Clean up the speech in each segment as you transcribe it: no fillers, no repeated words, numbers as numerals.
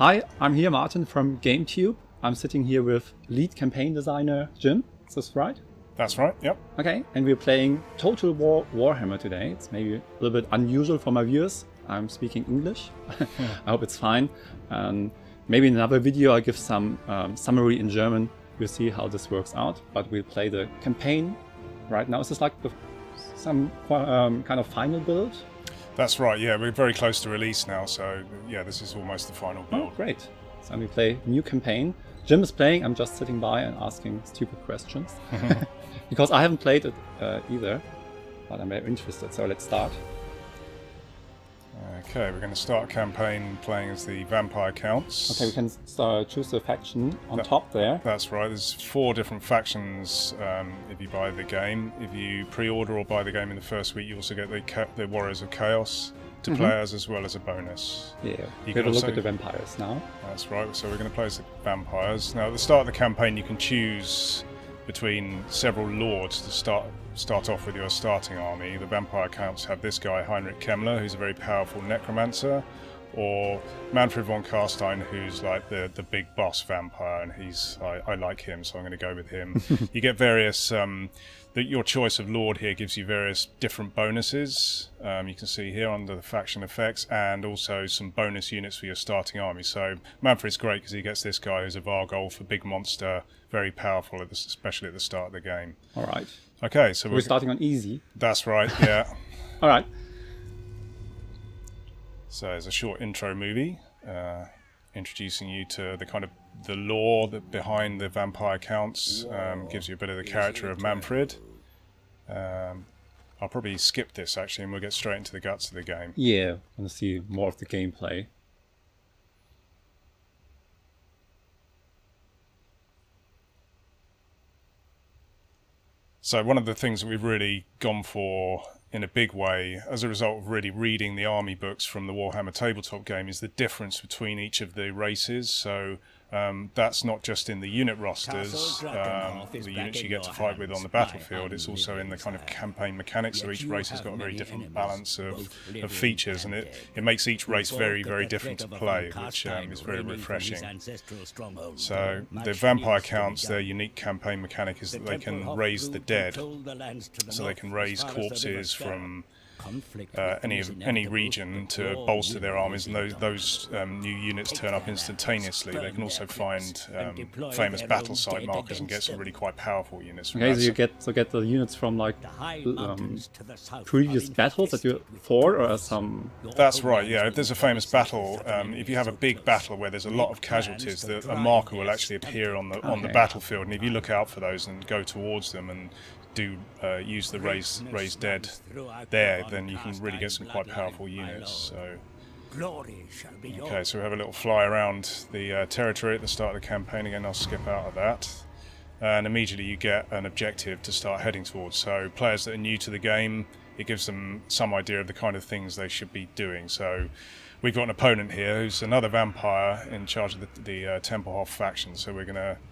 Hi, I'm here, Martin from GameTube. I'm sitting here with lead campaign designer Jim. Is this right? That's right, yep. Okay, and we're playing Total War Warhammer today. It's maybe a little bit unusual for my viewers. I'm speaking English. I hope it's fine. Maybe in another video I'll give some summary in German. We'll see how this works out. But we'll play the campaign right now. Is this like some kind of final build? That's right, yeah. We're very close to release now, so yeah, this is almost the final build. Oh, great. So we play new campaign. Jim is playing. I'm just sitting by and asking stupid questions. Because I haven't played it either, but I'm very interested. So let's start. Okay, we're going to start a campaign playing as the vampire counts. Okay, we can choose the faction on top there. That's right. There's 4 different factions if you buy the game. If you pre-order or buy the game in the first week, you also get the Warriors of Chaos to play as well as a bonus. Yeah, you can look at the vampires now. That's right. So we're going to play as the vampires. Now, at the start of the campaign, you can choose between several lords to start off with your starting army. The vampire counts have this guy, Heinrich Kemmler, who's a very powerful necromancer, or Manfred von Carstein, who's like the big boss vampire, and I like him, so I'm going to go with him. You get various your choice of lord here gives you various different bonuses. You can see here under the faction effects, and also some bonus units for your starting army. So Manfred's great because he gets this guy who's a Vargolf, a big monster, very powerful, especially at the start of the game. All right. Okay, so we're starting on easy. That's right, yeah. All right. So there's a short intro movie introducing you to the lore behind the vampire counts. Gives you a bit of the character of Manfred. I'll probably skip this actually, and we'll get straight into the guts of the game. Yeah, I want to see more of the gameplay. So one of the things that we've really gone for in a big way, as a result of really reading the army books from the Warhammer tabletop game, is the difference between each of the races. So that's not just in the unit rosters, the units you get to fight with on the battlefield. It's also in the kind of campaign mechanics. So each race has got a very different balance of features, and it makes each race very, very different to play, which is very refreshing. So the vampire counts, their unique campaign mechanic is that they can raise the dead. So they can raise corpses from any region to bolster their armies, and those new units turn up instantaneously. They can also find famous battle site markers and get some really quite powerful units. Okay, so you get the units from like previous battles that you fought, or some. That's right. Yeah, if there's a famous battle, if you have a big battle where there's a lot of casualties, a marker will actually appear on the battlefield, and if you look out for those and go towards them and use the raised dead there, then you can really get some quite powerful units. So, okay, so we have a little fly around the territory at the start of the campaign. Again, I'll skip out of that. And immediately you get an objective to start heading towards. So players that are new to the game, it gives them some idea of the kind of things they should be doing. So we've got an opponent here who's another vampire in charge of the Tempelhof faction. So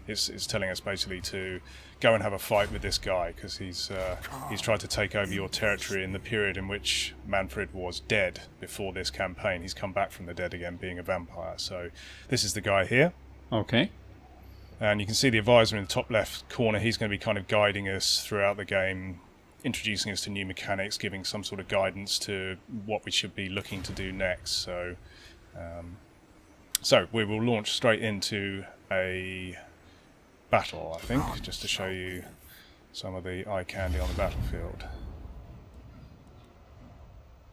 it's telling us basically to go and have a fight with this guy because he's tried to take over your territory in the period in which Manfred was dead before this campaign. He's come back from the dead again, being a vampire. So this is the guy here. Okay. And you can see the advisor in the top left corner. He's going to be kind of guiding us throughout the game, introducing us to new mechanics, giving some sort of guidance to what we should be looking to do next. So we will launch straight into a battle, I think, just to show you some of the eye candy on the battlefield.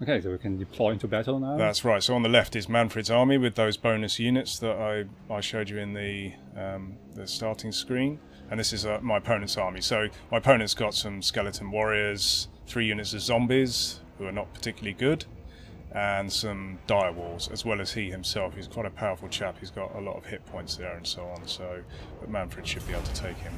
Okay, so we can deploy into battle now. That's right. So on the left is Manfred's army with those bonus units that I showed you in the starting screen. And this is my opponent's army. So my opponent's got some skeleton warriors, 3 units of zombies who are not particularly good, and some direwolves, as well as he himself. He's quite a powerful chap. He's got a lot of hit points there and so on. But Manfred should be able to take him.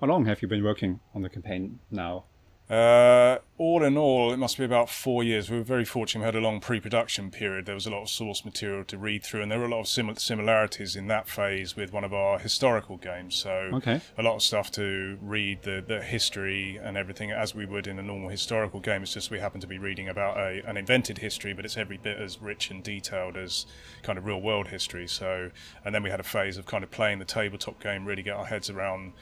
How long have you been working on the campaign now? All in all, it must be about 4 years. We were very fortunate. We had a long pre-production period. There was a lot of source material to read through, and there were a lot of similarities in that phase with one of our historical games. So a lot of stuff to read, the history and everything, as we would in a normal historical game. It's just we happen to be reading about an invented history, but it's every bit as rich and detailed as kind of real-world history. So, and then we had a phase of kind of playing the tabletop game, really get our heads around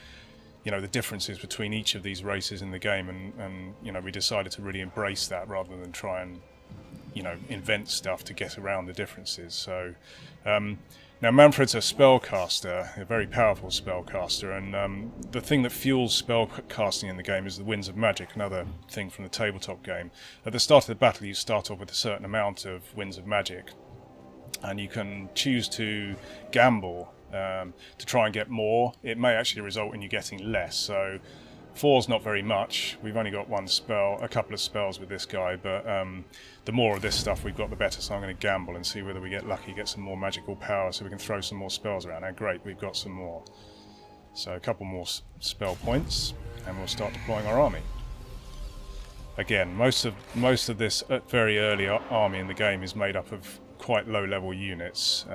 the differences between each of these races in the game, and we decided to really embrace that rather than try and invent stuff to get around the differences. So now Manfred's a spellcaster, a very powerful spellcaster, and the thing that fuels spellcasting in the game is the winds of magic, another thing from the tabletop game. At the start of the battle you start off with a certain amount of winds of magic, and you can choose to gamble to try and get more. It may actually result in you getting less. So 4's not very much. We've only got a couple of spells with this guy, but the more of this stuff we've got, the better. So I'm going to gamble and see whether we get lucky, get some more magical power, so we can throw some more spells around. Now, great, we've got some more. So a couple more spell points, and we'll start deploying our army. Again, most of this very early army in the game is made up of quite low-level units.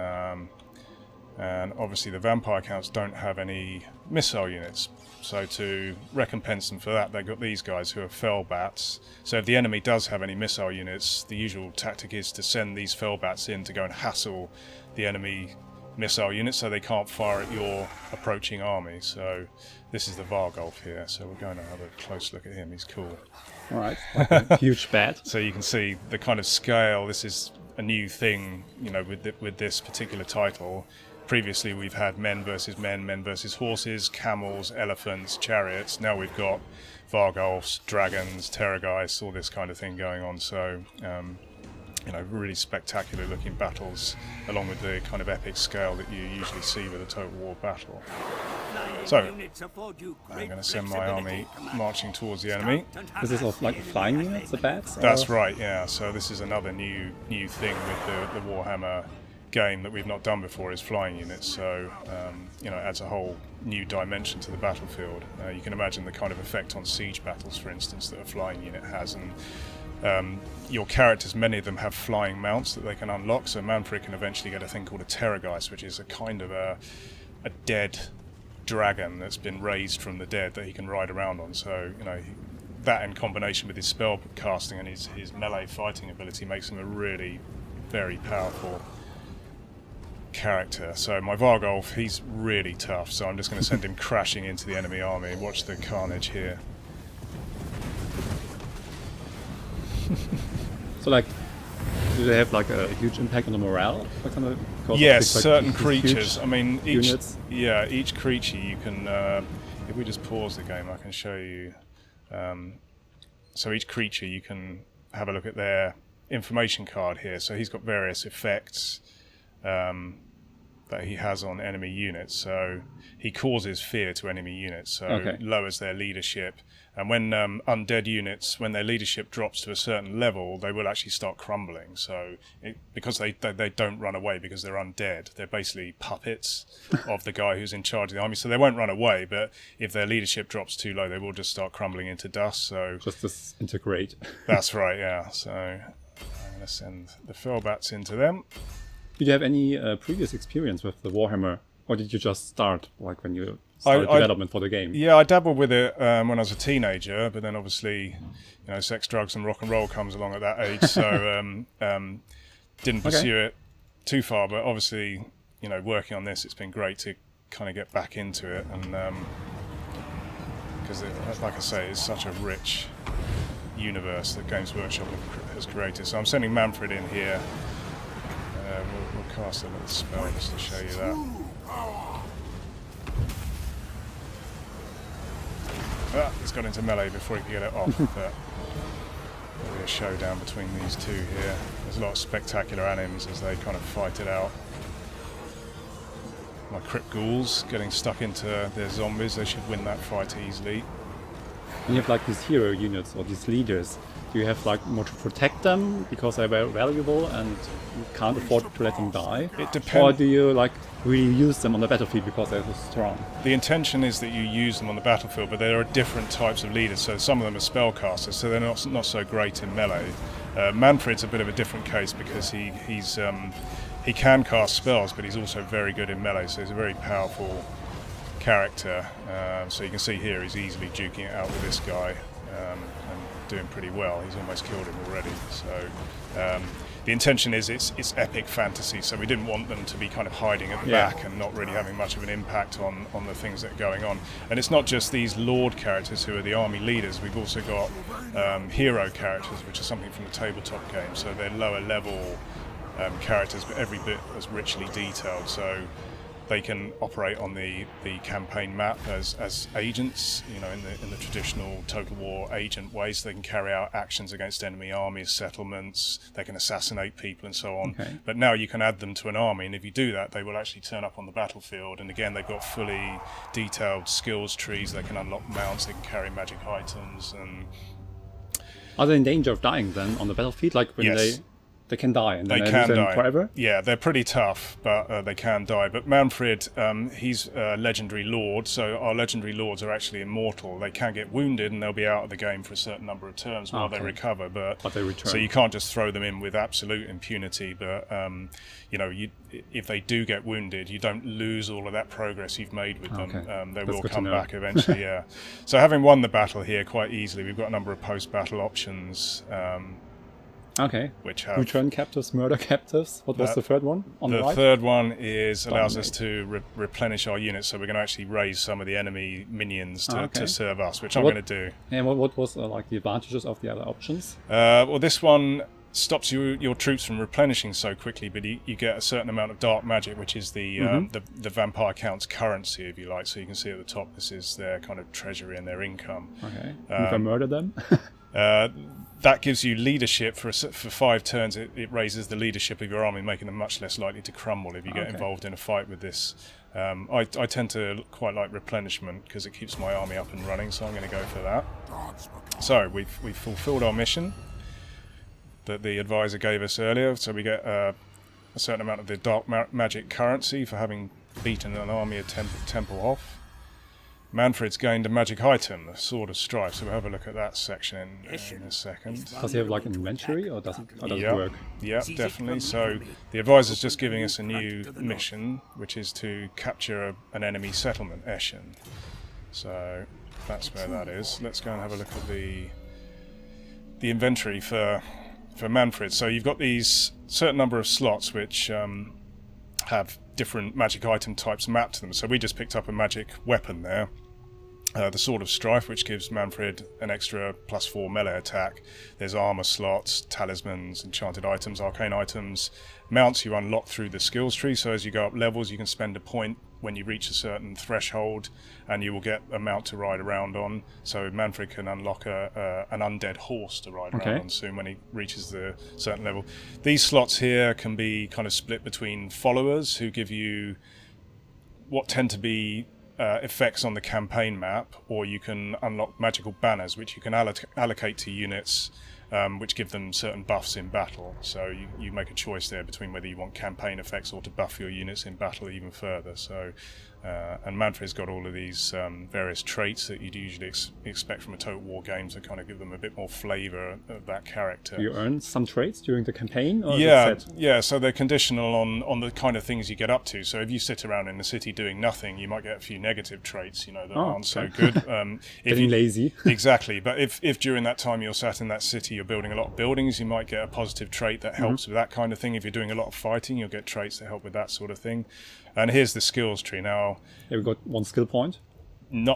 And obviously the vampire counts don't have any missile units, so to recompense them for that, they've got these guys who are fell bats. So if the enemy does have any missile units, the usual tactic is to send these fell bats in to go and hassle the enemy missile units so they can't fire at your approaching army. So this is the Vargolf here, so we're going to have a close look at him. He's cool. All right, like a huge bat. So you can see the kind of scale. This is a new thing, with this particular title. Previously we've had men versus men, men versus horses, camels, elephants, chariots. Now we've got Vargolfs, dragons, Terrorgeist, all this kind of thing going on. So, really spectacular looking battles, along with the kind of epic scale that you usually see with a Total War battle. So, I'm going to send my army marching towards the enemy. This is of like flying units, the bats? That's right, yeah. So this is another new thing with the Warhammer game that we've not done before, is flying units. So it adds a whole new dimension to the battlefield. You can imagine the kind of effect on siege battles, for instance, that a flying unit has, and your characters, many of them have flying mounts that they can unlock. So Manfred can eventually get a thing called a Terrorgeist, which is a kind of a dead dragon that's been raised from the dead that he can ride around on. So that in combination with his spell casting and his melee fighting ability makes him a really very powerful character. So my Vargolf, he's really tough, so I'm just going to send him crashing into the enemy army. Watch the carnage here. So do they have like a huge impact on the morale? For example, yes, certain creatures. I mean, each creature you can, if we just pause the game, I can show you. So each creature, you can have a look at their information card here. So he's got various effects that he has on enemy units. So he causes fear to enemy units, so lowers their leadership. And when undead units, when their leadership drops to a certain level, they will actually start crumbling. So because they don't run away because they're undead, they're basically puppets of the guy who's in charge of the army. So they won't run away, but if their leadership drops too low, they will just start crumbling into dust. So just disintegrate. That's right, yeah. So I'm going to send the Fellbats into them. Did you have any previous experience with the Warhammer, or did you just start like when you started development for the game? Yeah, I dabbled with it when I was a teenager, but then obviously, sex, drugs, and rock and roll comes along at that age, so didn't pursue it too far. But obviously, working on this, it's been great to kind of get back into it, and because, like I say, it's such a rich universe that Games Workshop has created. So I'm sending Manfred in here. We'll cast a little spell just to show you that. It's got into melee before he could get it off, but there'll be a showdown between these two here. There's a lot of spectacular anims as they kind of fight it out. My Crypt Ghouls getting stuck into their zombies, they should win that fight easily. And you have like these hero units or these leaders. Do you have like more to protect them because they're very valuable and you can't afford to let them die? It depends. Or do you like really use them on the battlefield because they're so strong? The intention is that you use them on the battlefield, but there are different types of leaders. So some of them are spellcasters, so they're not so great in melee. Manfred's a bit of a different case because he can cast spells, but he's also very good in melee. So he's a very powerful character. So you can see here he's easily duking it out with this guy and doing pretty well. He's almost killed him already. So the intention is it's epic fantasy, so we didn't want them to be kind of hiding at the back and not really having much of an impact on the things that are going on. And it's not just these lord characters who are the army leaders. We've also got hero characters, which are something from the tabletop game. So they're lower level characters, but every bit as richly detailed. So they can operate on the campaign map as agents, you know, in the traditional Total War agent way. So they can carry out actions against enemy armies, settlements. They can assassinate people and so on. Okay. But now you can add them to an army, and if you do that, they will actually turn up on the battlefield. And again, they've got fully detailed skills trees. They can unlock mounts. They can carry magic items. And are they in danger of dying then on the battlefield? Like when they can die and then they can lose them die forever? Yeah, they're pretty tough, but they can die. But Manfred, he's a legendary lord, so our legendary lords are actually immortal. They can get wounded and they'll be out of the game for a certain number of turns while they recover, but they return. So you can't just throw them in with absolute impunity. But you know, if they do get wounded, you don't lose all of that progress you've made with them. They will come back eventually. Yeah. So having won the battle here quite easily, we've got a number of post-battle options. Okay. Which have return captives, murder captives. What was the third one on the right? The third one allows us to replenish our units, so we're going to actually raise some of the enemy minions to serve us, which I'm going to do. And what was like the advantages of the other options? Well, this one stops your troops from replenishing so quickly, but you get a certain amount of dark magic, which is the vampire count's currency, if you like. So you can see at the top, this is their kind of treasury and their income. Okay. If I murder them? That gives you leadership for 5 turns. It raises the leadership of your army, making them much less likely to crumble if you get involved in a fight with this. I tend to quite like replenishment because it keeps my army up and running, so I'm going to go for that. So we've fulfilled our mission that the advisor gave us earlier. So we get a certain amount of the dark magic currency for having beaten an army of temple off. Manfred's gained a magic item, the Sword of Strife, so we'll have a look at that section in a second. Does he have like an inventory, or does it work? Yeah, definitely. So the advisor's just giving us a new mission, which is to capture an enemy settlement, Eschen. So that's where that is. Let's go and have a look at the inventory for Manfred. So you've got these certain number of slots which have different magic item types mapped to them. So we just picked up a magic weapon there. The Sword of Strife, which gives Manfred an extra +4 melee attack. There's armor slots, talismans, enchanted items, arcane items. Mounts you unlock through the skills tree, so as you go up levels you can spend a point when you reach a certain threshold and you will get a mount to ride around on. So Manfred can unlock an undead horse to ride around on soon when he reaches the certain level. These slots here can be kind of split between followers who give you what tend to be effects on the campaign map, or you can unlock magical banners which you can allocate to units which give them certain buffs in battle. So you make a choice there between whether you want campaign effects or to buff your units in battle even further. So and Manfred's got all of these various traits that you'd usually expect from a Total War game to kind of give them a bit more flavour of that character. Do you earn some traits during the campaign? Or so they're conditional on the kind of things you get up to. So if you sit around in the city doing nothing, you might get a few negative traits, you know, that aren't so good. Getting lazy. Exactly. But if during that time you're sat in that city, you're building a lot of buildings, you might get a positive trait that helps with that kind of thing. If you're doing a lot of fighting, you'll get traits that help with that sort of thing. And here's the skills tree now. Yeah, we've got 1 skill point.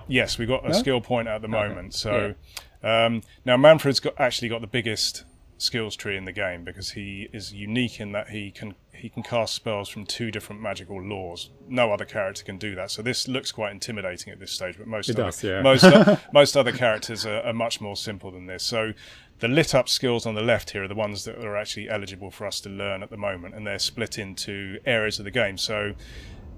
Yes, we've got a skill point at the moment. So now Manfred's actually got the biggest skills tree in the game because he is unique in that he can cast spells from 2 different magical laws. No other character can do that. So this looks quite intimidating at this stage, but most other characters are much more simple than this. So the lit up skills on the left here are the ones that are actually eligible for us to learn at the moment, and they're split into areas of the game. So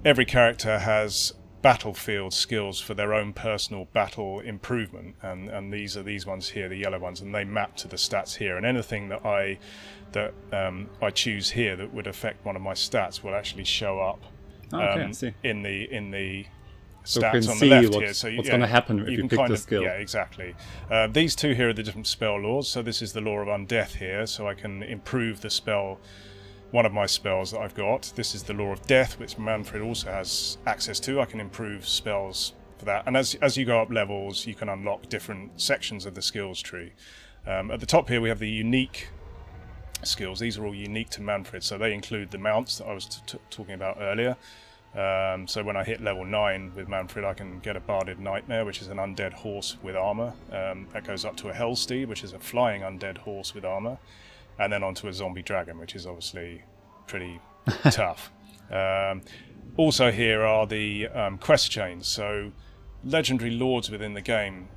every character has battlefield skills for their own personal battle improvement, and these are these ones here, the yellow ones, and they map to the stats here. And anything that I choose here that would affect one of my stats will actually show up I see. in the So stats you can on see the left what's, here. So what's going to happen if you pick the skill. Yeah, exactly. These two here are the different spell laws. So this is the law of undeath here, so I can improve the spell, one of my spells that I've got. This is the law of death, which Manfred also has access to. I can improve spells for that. And as you go up levels, you can unlock different sections of the skills tree. At the top here we have the unique skills. These are all unique to Manfred, so they include the mounts that I was talking about earlier. So when I hit level 9 with Manfred, I can get a Barded Nightmare, which is an undead horse with armour. That goes up to a Hellsteed, which is a flying undead horse with armour, and then onto a zombie dragon, which is obviously pretty tough. Also here are the quest chains. So legendary lords within the game,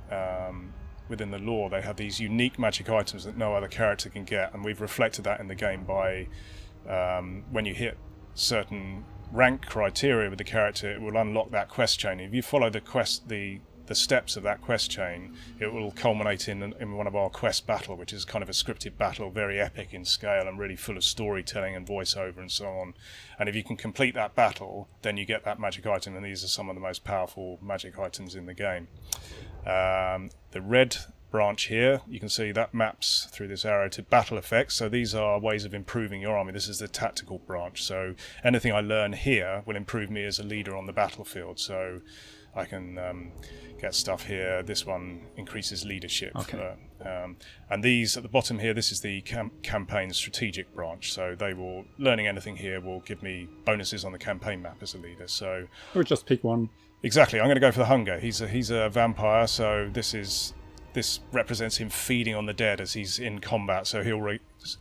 within the lore, they have these unique magic items that no other character can get, and we've reflected that in the game by when you hit certain rank criteria with the character, it will unlock that quest chain. If you follow the steps of that quest chain, it will culminate in one of our quest battle, which is kind of a scripted battle, very epic in scale and really full of storytelling and voiceover and so on. And if you can complete that battle, then you get that magic item, and these are some of the most powerful magic items in the game. The red branch here, you can see that maps through this arrow to battle effects. So these are ways of improving your army. This is the tactical branch. So anything I learn here will improve me as a leader on the battlefield. So I can get stuff here. This one increases leadership. Okay. And these at the bottom here, this is the campaign strategic branch. So learning anything here will give me bonuses on the campaign map as a leader. So or just pick one. Exactly. I'm going to go for the hunger. He's a vampire, so this represents him feeding on the dead as he's in combat. So he'll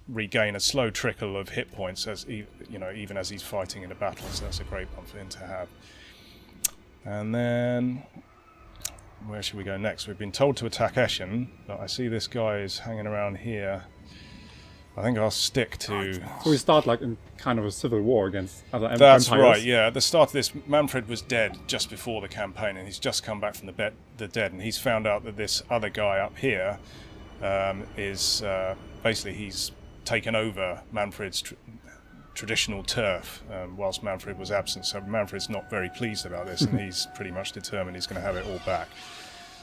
regain a slow trickle of hit points even as he's fighting in a battle. So that's a great one for him to have. And then where should we go next? We've been told to attack Eschen, but I see this guy is hanging around here. I think I'll stick to... So we start like in kind of a civil war against other empires. That's right, yeah. At the start of this, Manfred was dead just before the campaign, and he's just come back from the dead, and he's found out that this other guy up here is basically he's taken over Manfred's traditional turf whilst Manfred was absent. So Manfred's not very pleased about this, and he's pretty much determined he's going to have it all back.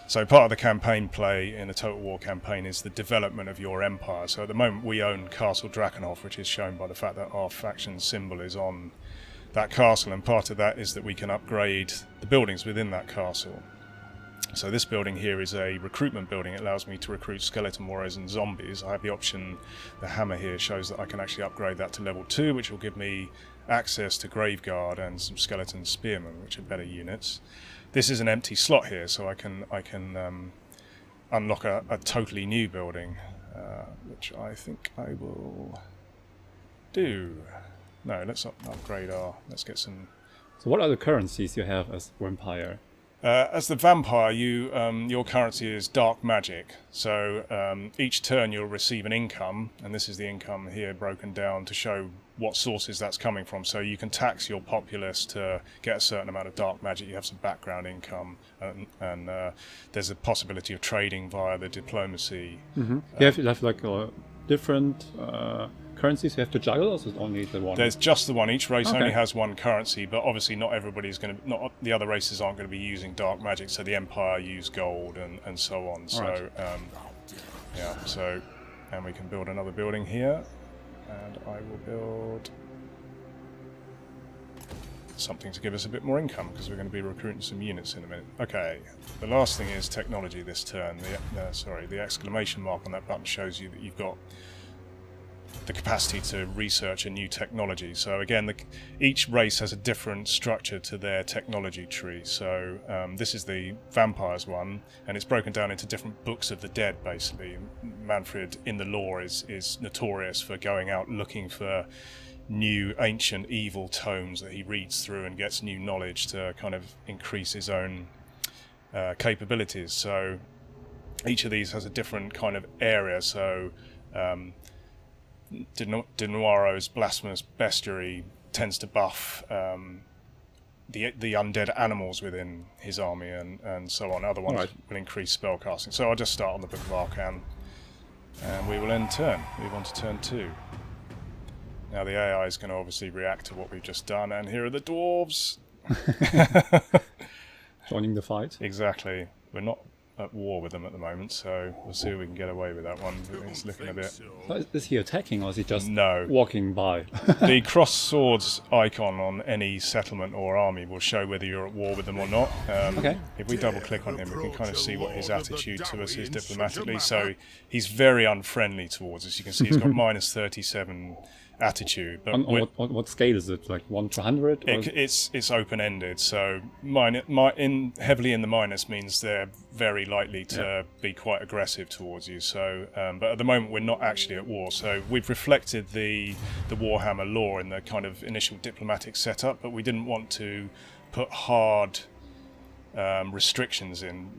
So part of the campaign play in a Total War campaign is the development of your empire. So at the moment we own Castle Drakenhof, which is shown by the fact that our faction symbol is on that castle, and part of that is that we can upgrade the buildings within that castle. So this building here is a recruitment building. It allows me to recruit skeleton warriors and zombies. I have the option, the hammer here shows that I can actually upgrade that to level 2, which will give me access to Graveguard and some skeleton spearmen, which are better units. This is an empty slot here, so I can unlock a totally new building, which I think I will do. No, let's not upgrade let's get some... So what are the currencies you have as vampire? As the vampire, your currency is dark magic. So each turn you'll receive an income, and this is the income here broken down to show what sources that's coming from. So you can tax your populace to get a certain amount of dark magic. You have some background income, and there's a possibility of trading via the diplomacy. Mm-hmm. You have like different currencies you have to juggle, or is it only the one? There's just the one. Each race only has one currency, but obviously not everybody's going to. Not the other races aren't going to be using dark magic. So the Empire use gold and so on. So right. So and we can build another building here, and I will build something to give us a bit more income because we're going to be recruiting some units in a minute. Okay, the last thing is technology this turn. The exclamation mark on that button shows you that you've got the capacity to research a new technology. So again, each race has a different structure to their technology tree. So this is the vampires one, and it's broken down into different books of the dead, basically. Manfred, in the lore, is notorious for going out looking for new ancient evil tomes that he reads through and gets new knowledge to kind of increase his own capabilities. So each of these has a different kind of area. So De Noiro's blasphemous bestiary tends to buff the undead animals within his army and so on. Other ones will increase spell casting. So I'll just start on the Book of Arcan, and we will end turn. Move on to turn 2. Now the AI is going to obviously react to what we've just done, and here are the dwarves. Joining the fight. Exactly. We're not at war with them at the moment, so we'll see if we can get away with that one. It's looking a bit... So is he attacking, or is he just No. walking by? The cross swords icon on any settlement or army will show whether you're at war with them or not. If we double click on him, we can kind of see what his attitude to us is diplomatically. So he's very unfriendly towards us. You can see he's got minus 37 attitude. But on what scale is it? Like 1 to 100? It's open-ended, so heavily in the minus means they're very likely to be quite aggressive towards you. So, but at the moment we're not actually at war. So we've reflected the Warhammer lore in the kind of initial diplomatic setup, but we didn't want to put hard restrictions in,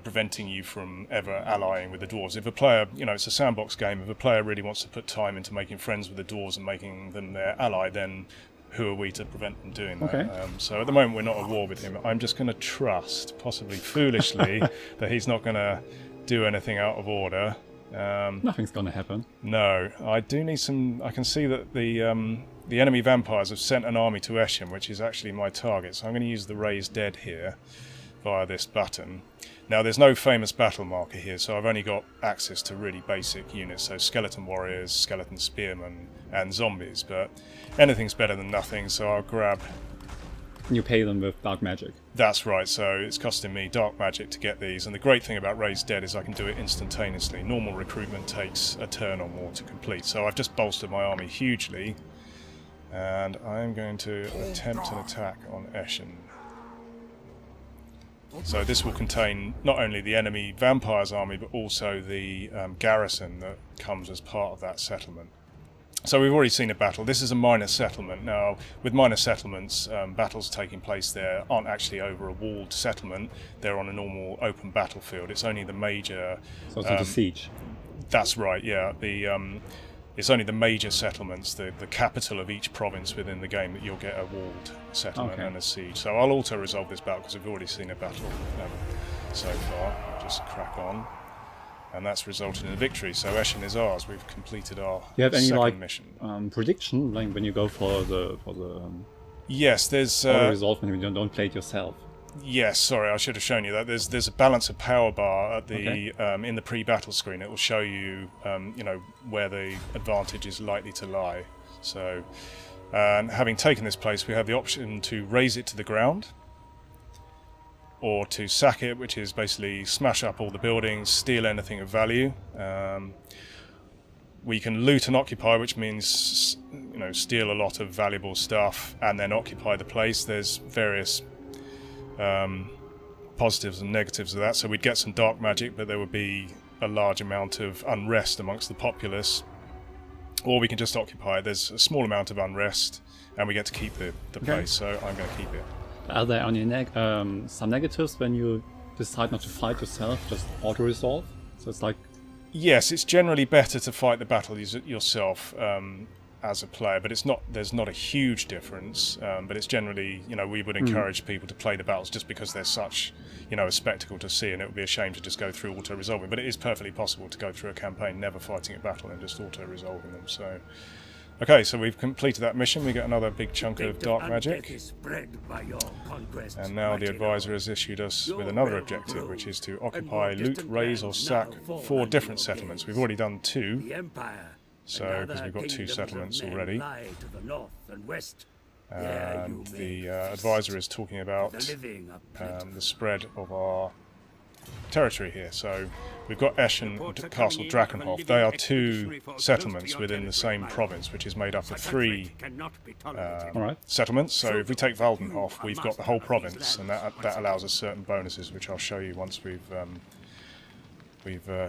preventing you from ever allying with the dwarves. If a player, it's a sandbox game, if a player really wants to put time into making friends with the dwarves and making them their ally, then who are we to prevent them doing that? So at the moment we're not at war with him. I'm just going to trust, possibly foolishly, that he's not going to do anything out of order. Nothing's going to happen. No, I do need some... I can see that the enemy vampires have sent an army to Eshin, which is actually my target, so I'm going to use the Raise Dead here via this button. Now there's no famous battle marker here, so I've only got access to really basic units, so skeleton warriors, skeleton spearmen and zombies, but anything's better than nothing, so I'll grab... You pay them with dark magic. That's right, so it's costing me dark magic to get these, and the great thing about Raise Dead is I can do it instantaneously. Normal recruitment takes a turn or more to complete, so I've just bolstered my army hugely, and I'm going to attempt an attack on Eshin. So this will contain not only the enemy vampires army, but also the garrison that comes as part of that settlement. So we've already seen a battle. This is a minor settlement. Now, with minor settlements, battles taking place there aren't actually over a walled settlement. They're on a normal open battlefield. It's only the major... So it's a siege. That's right, yeah. It's only the major settlements, the capital of each province within the game, that you'll get a walled settlement and a siege. So I'll auto-resolve this battle because we've already seen a battle so far. I'll just crack on. And that's resulted in a victory. So Eshin is ours. We've completed our second mission. Prediction, like when you go for the yes, there's auto-resolve when you don't play it yourself? Yes, sorry, I should have shown you that. There's a balance of power bar at the in the pre-battle screen. It will show you where the advantage is likely to lie. So, having taken this place, we have the option to raise it to the ground, or to sack it, which is basically smash up all the buildings, steal anything of value. We can loot and occupy, which means steal a lot of valuable stuff and then occupy the place. There's various positives and negatives of that. So we'd get some dark magic, but there would be a large amount of unrest amongst the populace. Or we can just occupy it. There's a small amount of unrest, and we get to keep the place, so I'm going to keep it. Are there any some negatives when you decide not to fight yourself, just auto-resolve? So it's like... Yes, it's generally better to fight the battle yourself as a player, but there's not a huge difference, but it's generally, we would encourage people to play the battles just because they're such, a spectacle to see, and it would be a shame to just go through auto-resolving, but it is perfectly possible to go through a campaign never fighting a battle and just auto-resolving them. So, okay, so we've completed that mission. We get another big chunk of dark magic, and now the advisor has issued us with another objective, which is to occupy, loot, raise or sack 4 different settlements. We've already done 2. So, because we've got 2 settlements already, and the advisor is talking about the spread of our territory here. So, we've got Eshin and Castle Drakenhof. They are 2 settlements within the same province, which is made up of 3 settlements. So, if we take Waldenhof, we've got the whole province, and that allows us certain bonuses, which I'll show you once we've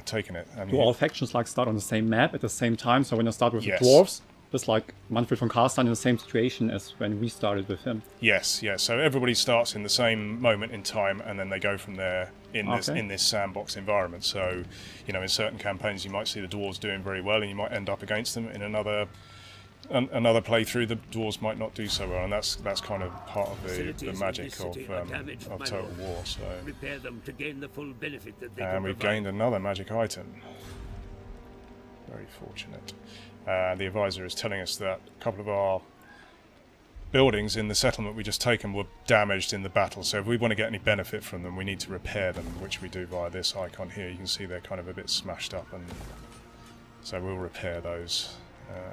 taken it. And do all factions start on the same map at the same time? So when I start with the dwarves, just like Manfred von Karstein in the same situation as when we started with him. Yes. So everybody starts in the same moment in time, and then they go from there in this sandbox environment. So, in certain campaigns you might see the dwarves doing very well, and you might end up against them. In another another playthrough, the dwarves might not do so well, and that's kind of part of the magic of Total War. So, repair them to gain the full benefit that they and we've gained another magic item. Very fortunate. The advisor is telling us that a couple of our buildings in the settlement we just taken were damaged in the battle, so if we want to get any benefit from them we need to repair them, which we do via this icon here. You can see they're kind of a bit smashed up, and so we'll repair those.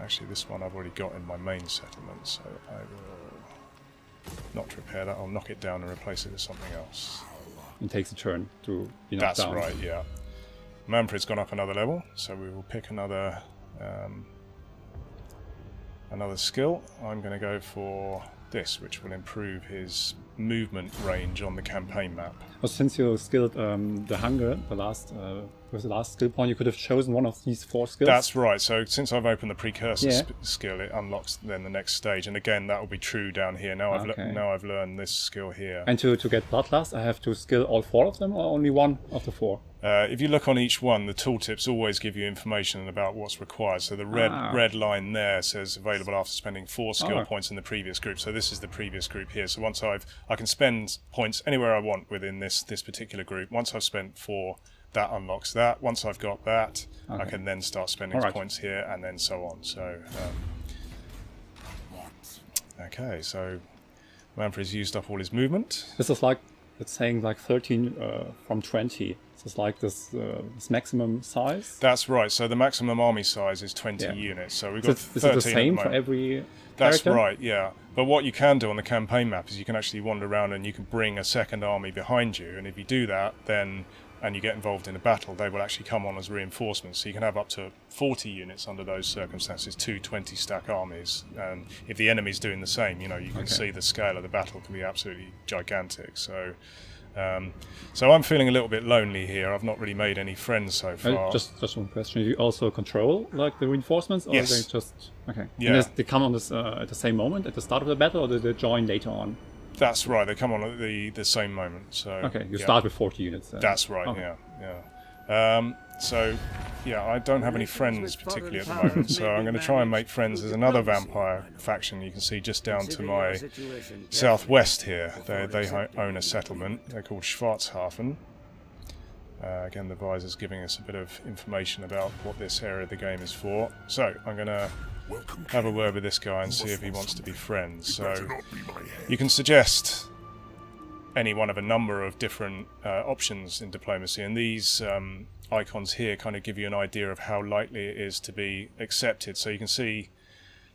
Actually, this one I've already got in my main settlement, so I will not repair that. I'll knock it down and replace it with something else. It takes a turn to be knocked That's down. right, yeah. Manfred's gone up another level, so we will pick another skill. I'm going to go for this, which will improve his movement range on the campaign map. Well, since you skilled the hunger, with the last skill point, you could have chosen one of these 4 skills. That's right. So since I've opened the precursor skill, it unlocks then the next stage, and again that will be true down here. Now I've learned this skill here. And to get Bloodlust, I have to skill all 4 of them, or only one of the 4? If you look on each one, the tooltips always give you information about what's required. So the red line there says available after spending 4 skill points in the previous group. So this is the previous group here. So once I can spend points anywhere I want within this particular group. Once I've spent 4, that unlocks that. Once I've got that, I can then start spending points here, and then so on. So okay, so Manfred's used up all his movement. This is like, it's saying like 13 from 20. So it's like this maximum size? That's right. So the maximum army size is 20 units. So we've got 13 is it the same for every That's character? right, yeah. But what you can do on the campaign map is you can actually wander around and you can bring a second army behind you. And if you do that, then and you get involved in a battle, they will actually come on as reinforcements. So you can have up to 40 units under those circumstances, 2 20-stack armies. And if the enemy's doing the same, you can see the scale of the battle can be absolutely gigantic. So so I'm feeling a little bit lonely here. I've not really made any friends so far. Just one question. Do you also control like the reinforcements, or Yes. they just Yeah. And they come on this at the same moment at the start of the battle, or do they join later on? That's right. They come on at the same moment. So You start with 40 units. That's right. Okay. Yeah. So I don't have any friends particularly at the moment. So I'm going to try and make friends. There's another vampire faction you can see just down to my southwest here. They own a settlement. They're called Schwarzhafen. Again, the visor's giving us a bit of information about what this area of the game is for. So I'm going to have a word with this guy and see if he wants to be friends. So you can suggest any one of a number of different options in diplomacy, and these icons here kind of give you an idea of how likely it is to be accepted. So you can see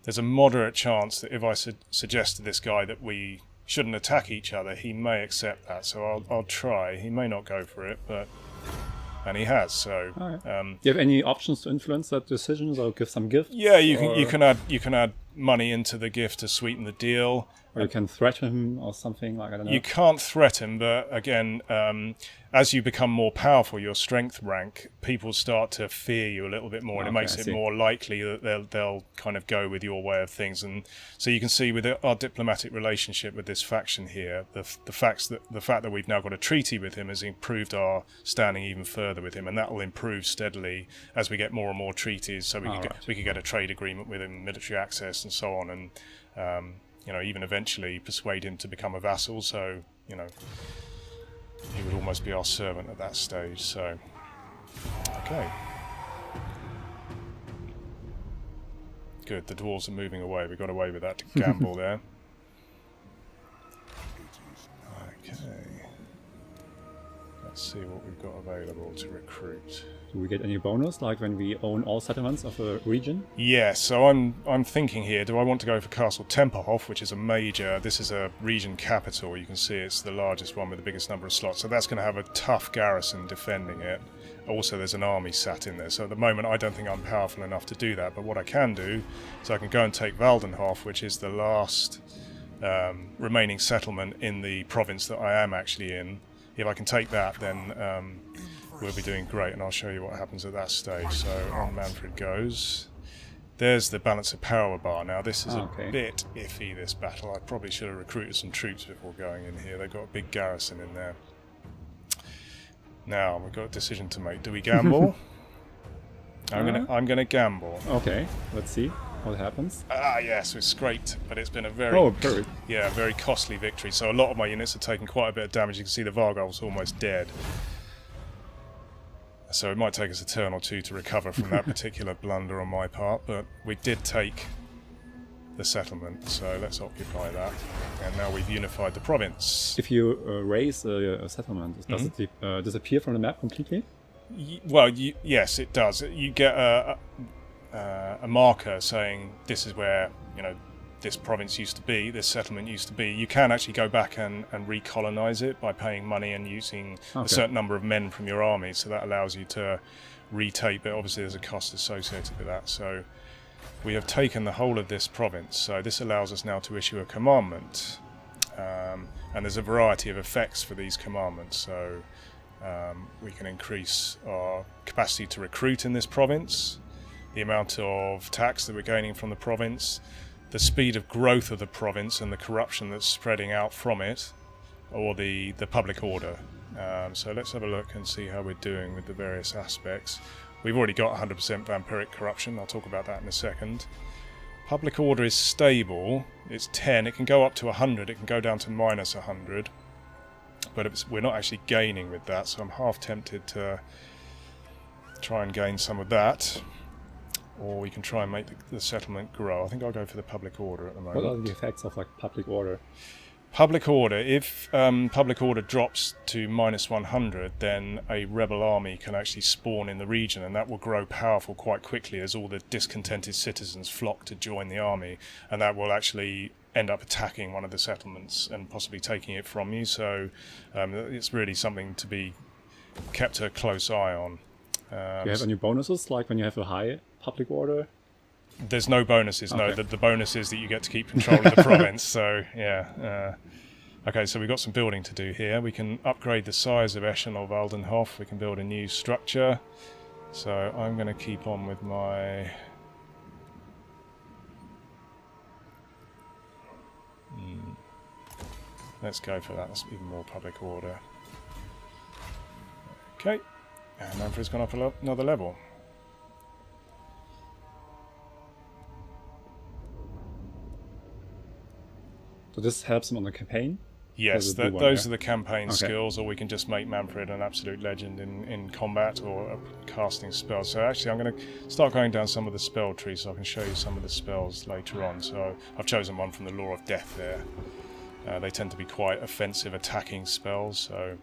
there's a moderate chance that if I suggest to this guy that we shouldn't attack each other, he may accept that. So I'll try. He may not go for it, and he has. So do you have any options to influence that decision, or give some gifts? Yeah, you can add money into the gift to sweeten the deal. Or you can threaten him or something, like, I don't know. You can't threaten, but again, as you become more powerful, your strength rank, people start to fear you a little bit more, and it makes it more likely that they'll kind of go with your way of things. And so you can see with our diplomatic relationship with this faction here, the fact that we've now got a treaty with him has improved our standing even further with him, and that will improve steadily as we get more and more treaties. So we could get a trade agreement with him, military access, and so on, and even eventually persuade him to become a vassal, so, he would almost be our servant at that stage, so, okay. Good, the dwarves are moving away, we got away with that gamble there. Okay. Let's see what we've got available to recruit. Do we get any bonus, like when we own all settlements of a region? Yes, so I'm thinking here, do I want to go for Castle Temperhof, which is this is a region capital. You can see it's the largest one with the biggest number of slots, so that's going to have a tough garrison defending it. Also, there's an army sat in there, so at the moment I don't think I'm powerful enough to do that, but what I can do is I can go and take Waldenhof, which is the last remaining settlement in the province that I am actually in. If I can take that, then we'll be doing great, and I'll show you what happens at that stage. So on Manfred goes. There's the balance of power bar. Now this is a bit iffy, this battle. I probably should have recruited some troops before going in here. They've got a big garrison in there. Now we've got a decision to make. Do we gamble? I'm gonna gamble. Okay, let's see. what happens? Yes, we've scraped, but it's been a very perfect. very costly victory. So a lot of my units have taken quite a bit of damage. You can see the Vargol's almost dead. So it might take us a turn or two to recover from that particular blunder on my part, but we did take the settlement, so let's occupy that. And now we've unified the province. If you raise a settlement, does it disappear from the map completely? Yes, it does. You get a marker saying this is where, you know, this province used to be, this settlement used to be. You can actually go back and recolonize it by paying money and using a certain number of men from your army, so that allows you to retake, but obviously there's a cost associated with that. So we have taken the whole of this province, so this allows us now to issue a commandment, and there's a variety of effects for these commandments. So we can increase our capacity to recruit in this province, the amount of tax that we're gaining from the province, the speed of growth of the province and the corruption that's spreading out from it, or the public order. So let's have a look and see how we're doing with the various aspects. We've already got 100% vampiric corruption. I'll talk about that in a second. Public order is stable. It's 10. It can go up to 100. It can go down to minus 100. But we're not actually gaining with that, so I'm half tempted to try and gain some of that. Or we can try and make the settlement grow. I think I'll go for the public order at the moment. What are the effects of like public order? Public order. If public order drops to minus 100, then a rebel army can actually spawn in the region, and that will grow powerful quite quickly as all the discontented citizens flock to join the army, and that will actually end up attacking one of the settlements and possibly taking it from you. So it's really something to be kept a close eye on. Do you have any bonuses, like when you have a high public order? There's no bonuses, no. The bonus is that you get to keep control of the province, so yeah. Okay, so we've got some building to do here. We can upgrade the size of Eschen or Waldenhof. We can build a new structure. So I'm going to keep on with my... Let's go for that. That's even more public order. Okay, and Manfred's gone up another level. So this helps him on the campaign? Yes, those are the campaign skills, or we can just make Manfred an absolute legend in combat or casting spells. So actually I'm going to start going down some of the spell trees so I can show you some of the spells later on. So I've chosen one from the Law of Death there. They tend to be quite offensive attacking spells, so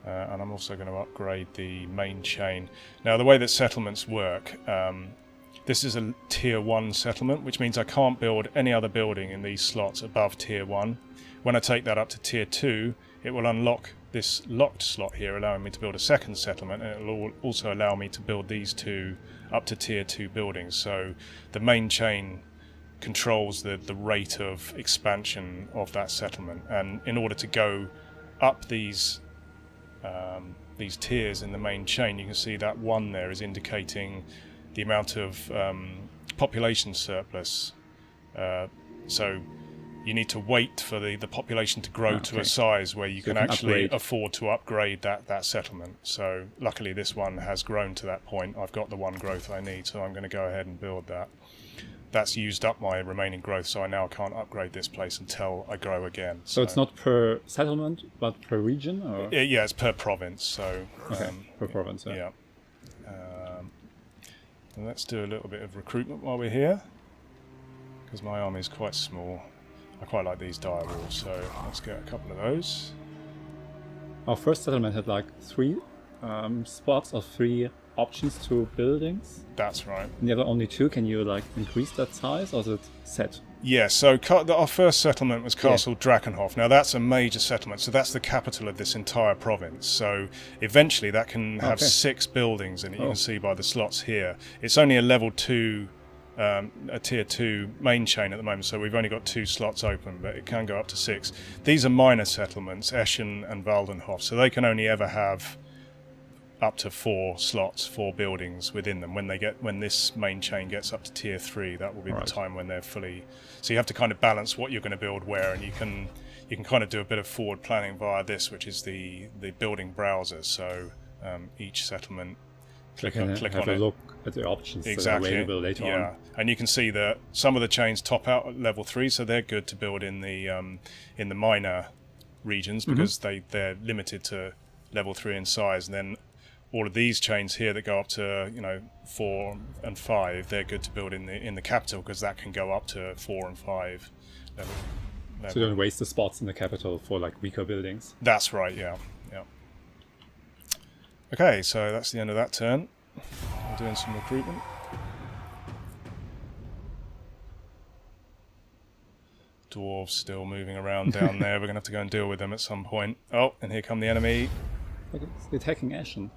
and I'm also going to upgrade the main chain. Now the way that settlements work, this is a tier 1 settlement, which means I can't build any other building in these slots above tier 1. When I take that up to tier 2, it will unlock this locked slot here, allowing me to build a second settlement, and it will also allow me to build these two up to tier 2 buildings. So the main chain controls the rate of expansion of that settlement, and in order to go up these tiers in the main chain, you can see that 1 there is indicating the amount of population surplus. So you need to wait for the population to grow to a size where you can actually afford to upgrade that settlement. So luckily this one has grown to that point. I've got the 1 growth I need, so I'm going to go ahead and build that. That's used up my remaining growth, so I now can't upgrade this place until I grow again. So it's not per settlement, but per region? Or? Yeah, it's per province. So per province, yeah. And let's do a little bit of recruitment while we're here, because my army is quite small. I quite like these dire walls, so let's get a couple of those. Our first settlement had like 3 spots or 3 options to buildings. That's right. And the other only 2. Can you like increase that size, or is it set? Yeah, so our first settlement was Castle Drakenhof. Now that's a major settlement, so that's the capital of this entire province. So eventually that can have 6 buildings in it. You can see by the slots here. It's only a level 2, a tier 2 main chain at the moment, so we've only got 2 slots open, but it can go up to 6. These are minor settlements, Eschen and Waldenhof, so they can only ever have up to 4 slots, 4 buildings within them. When this main chain gets up to tier 3, that will be the time when they're fully. So you have to kind of balance what you're going to build where, and you can kind of do a bit of forward planning via this, which is the building browser. So each settlement click have on a it. look at the options that are Exactly. available later Yeah, on. and you can see that some of the chains top out at level 3, so they're good to build in the minor regions because they're limited to level 3 in size. And then all of these chains here that go up to 4 and 5, they're good to build in the capital because that can go up to 4 and 5 level. So don't waste the spots in the capital for like weaker buildings. That's right. Yeah. Okay, so that's the end of that turn. We're doing some recruitment. Dwarves still moving around down there. We're going to have to go and deal with them at some point. Oh, and here come the enemy. Look, it's the attacking Ashen.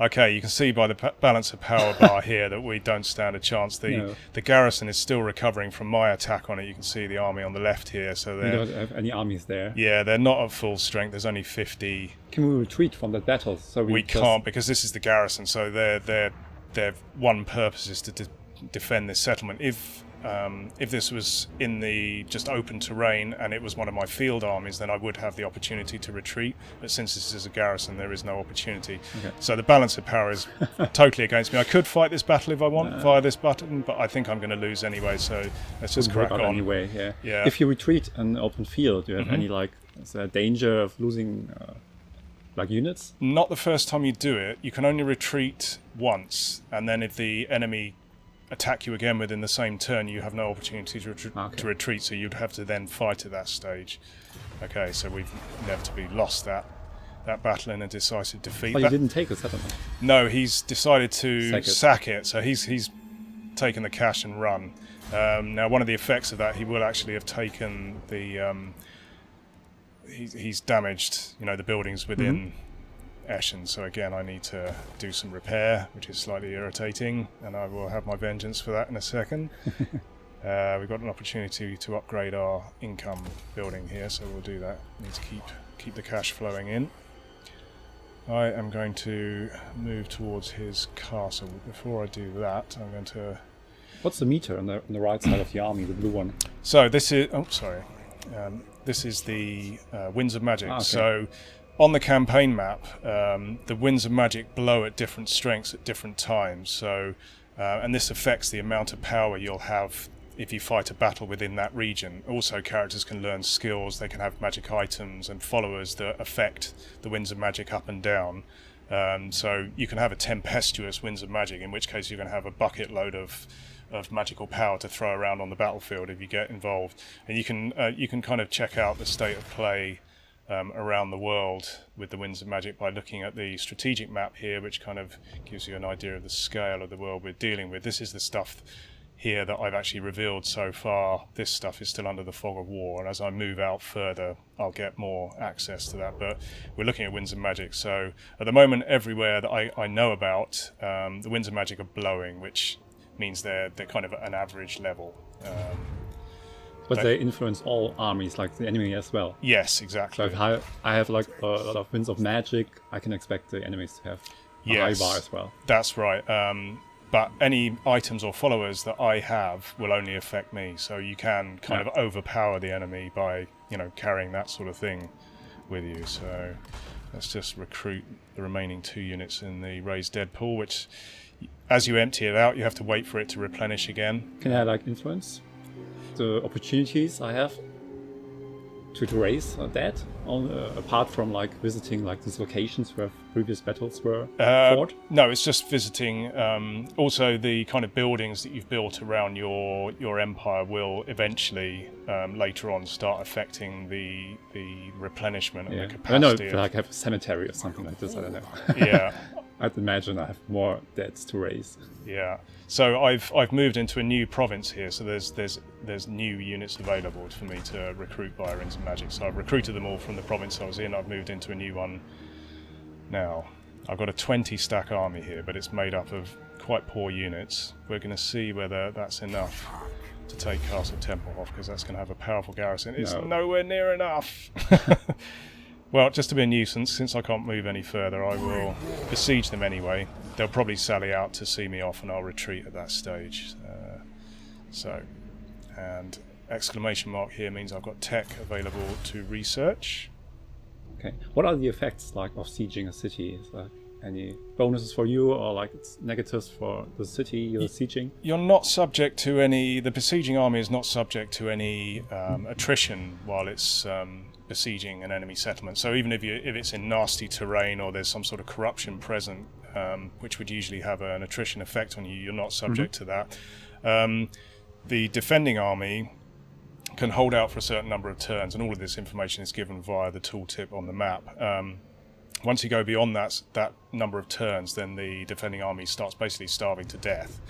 Okay, you can see by the balance of power bar here that we don't stand a chance. The garrison is still recovering from my attack on it. You can see the army on the left here. So We don't have any armies there. yeah, they're not at full strength. There's only 50. Can we retreat from that battle? So We can't because this is the garrison. So their one purpose is to defend this settlement. If this was in the just open terrain and it was one of my field armies, then I would have the opportunity to retreat. But since this is a garrison, there is no opportunity. Okay. So the balance of power is totally against me. I could fight this battle if I want via this button, but I think I'm going to lose anyway. So let's just crack on. Anyway, Yeah. If you retreat an open field, do you have any is there a danger of losing units? Not the first time you do it. You can only retreat once, and then if the enemy attack you again within the same turn, you have no opportunity to retreat, so you'd have to then fight at that stage. Okay, so we've inevitably lost that battle in a decisive defeat. But you didn't take a settlement. No, he's decided to sack it, so he's taken the cash and run. Now, one of the effects of that, he will actually have taken the he's damaged the buildings within Ashen, so again I need to do some repair, which is slightly irritating, and I will have my vengeance for that in a second. We've got an opportunity to upgrade our income building here, so we'll do that. Need to keep the cash flowing in. I am going to move towards his castle. Before I do that, I'm going to... What's the meter on the right side of the army, the blue one? So this is... Oh, sorry. This is the Winds of Magic. Okay. So on the campaign map, the Winds of Magic blow at different strengths at different times. So, and this affects the amount of power you'll have if you fight a battle within that region. Also, characters can learn skills. They can have magic items and followers that affect the Winds of Magic up and down. So you can have a tempestuous Winds of Magic, in which case you're going to have a bucket load of magical power to throw around on the battlefield if you get involved. And you can kind of check out the state of play around the world with the Winds of Magic by looking at the strategic map here, which kind of gives you an idea of the scale of the world we're dealing with. This is the stuff here that I've actually revealed so far. This stuff is still under the fog of war, and as I move out further I'll get more access to that. But we're looking at Winds of Magic, so at the moment everywhere that I know about, the Winds of Magic are blowing, which means they're kind of at an average level. But they influence all armies, like the enemy as well. Yes, exactly. So if I have like a lot of Winds of Magic, I can expect the enemies to have a high bar as well. That's right. But any items or followers that I have will only affect me. So you can kind of overpower the enemy by, carrying that sort of thing with you. So let's just recruit the remaining 2 units in the Raised Dead pool, which, as you empty it out, you have to wait for it to replenish again. Can I influence the opportunities I have to raise that, apart from visiting these locations where previous battles were fought? No, it's just visiting. Also, the kind of buildings that you've built around your empire will eventually later on start affecting the replenishment and the capacity. I don't know if I have a cemetery or something like this. I don't know. Yeah. I'd imagine I have more deads to raise. Yeah. So I've moved into a new province here, so there's new units available for me to recruit via Winds of Magic. So I've recruited them all from the province I was in. I've moved into a new one now. I've got a 20 stack army here, but it's made up of quite poor units. We're going to see whether that's enough to take Castle Temple off, because that's going to have a powerful garrison. It's nowhere near enough. Well, just to be a nuisance, since I can't move any further, I will besiege them anyway. They'll probably sally out to see me off, and I'll retreat at that stage. And exclamation mark here means I've got tech available to research. Okay. What are the effects of sieging a city? any bonuses for you, or like it's negatives for the city you're sieging? You're not subject to any. The besieging army is not subject to any attrition while it's besieging an enemy settlement. So even if it's in nasty terrain or there's some sort of corruption present, which would usually have an attrition effect on you, you're not subject to that. The defending army can hold out for a certain number of turns, and all of this information is given via the tooltip on the map. Once you go beyond that number of turns, then the defending army starts basically starving to death.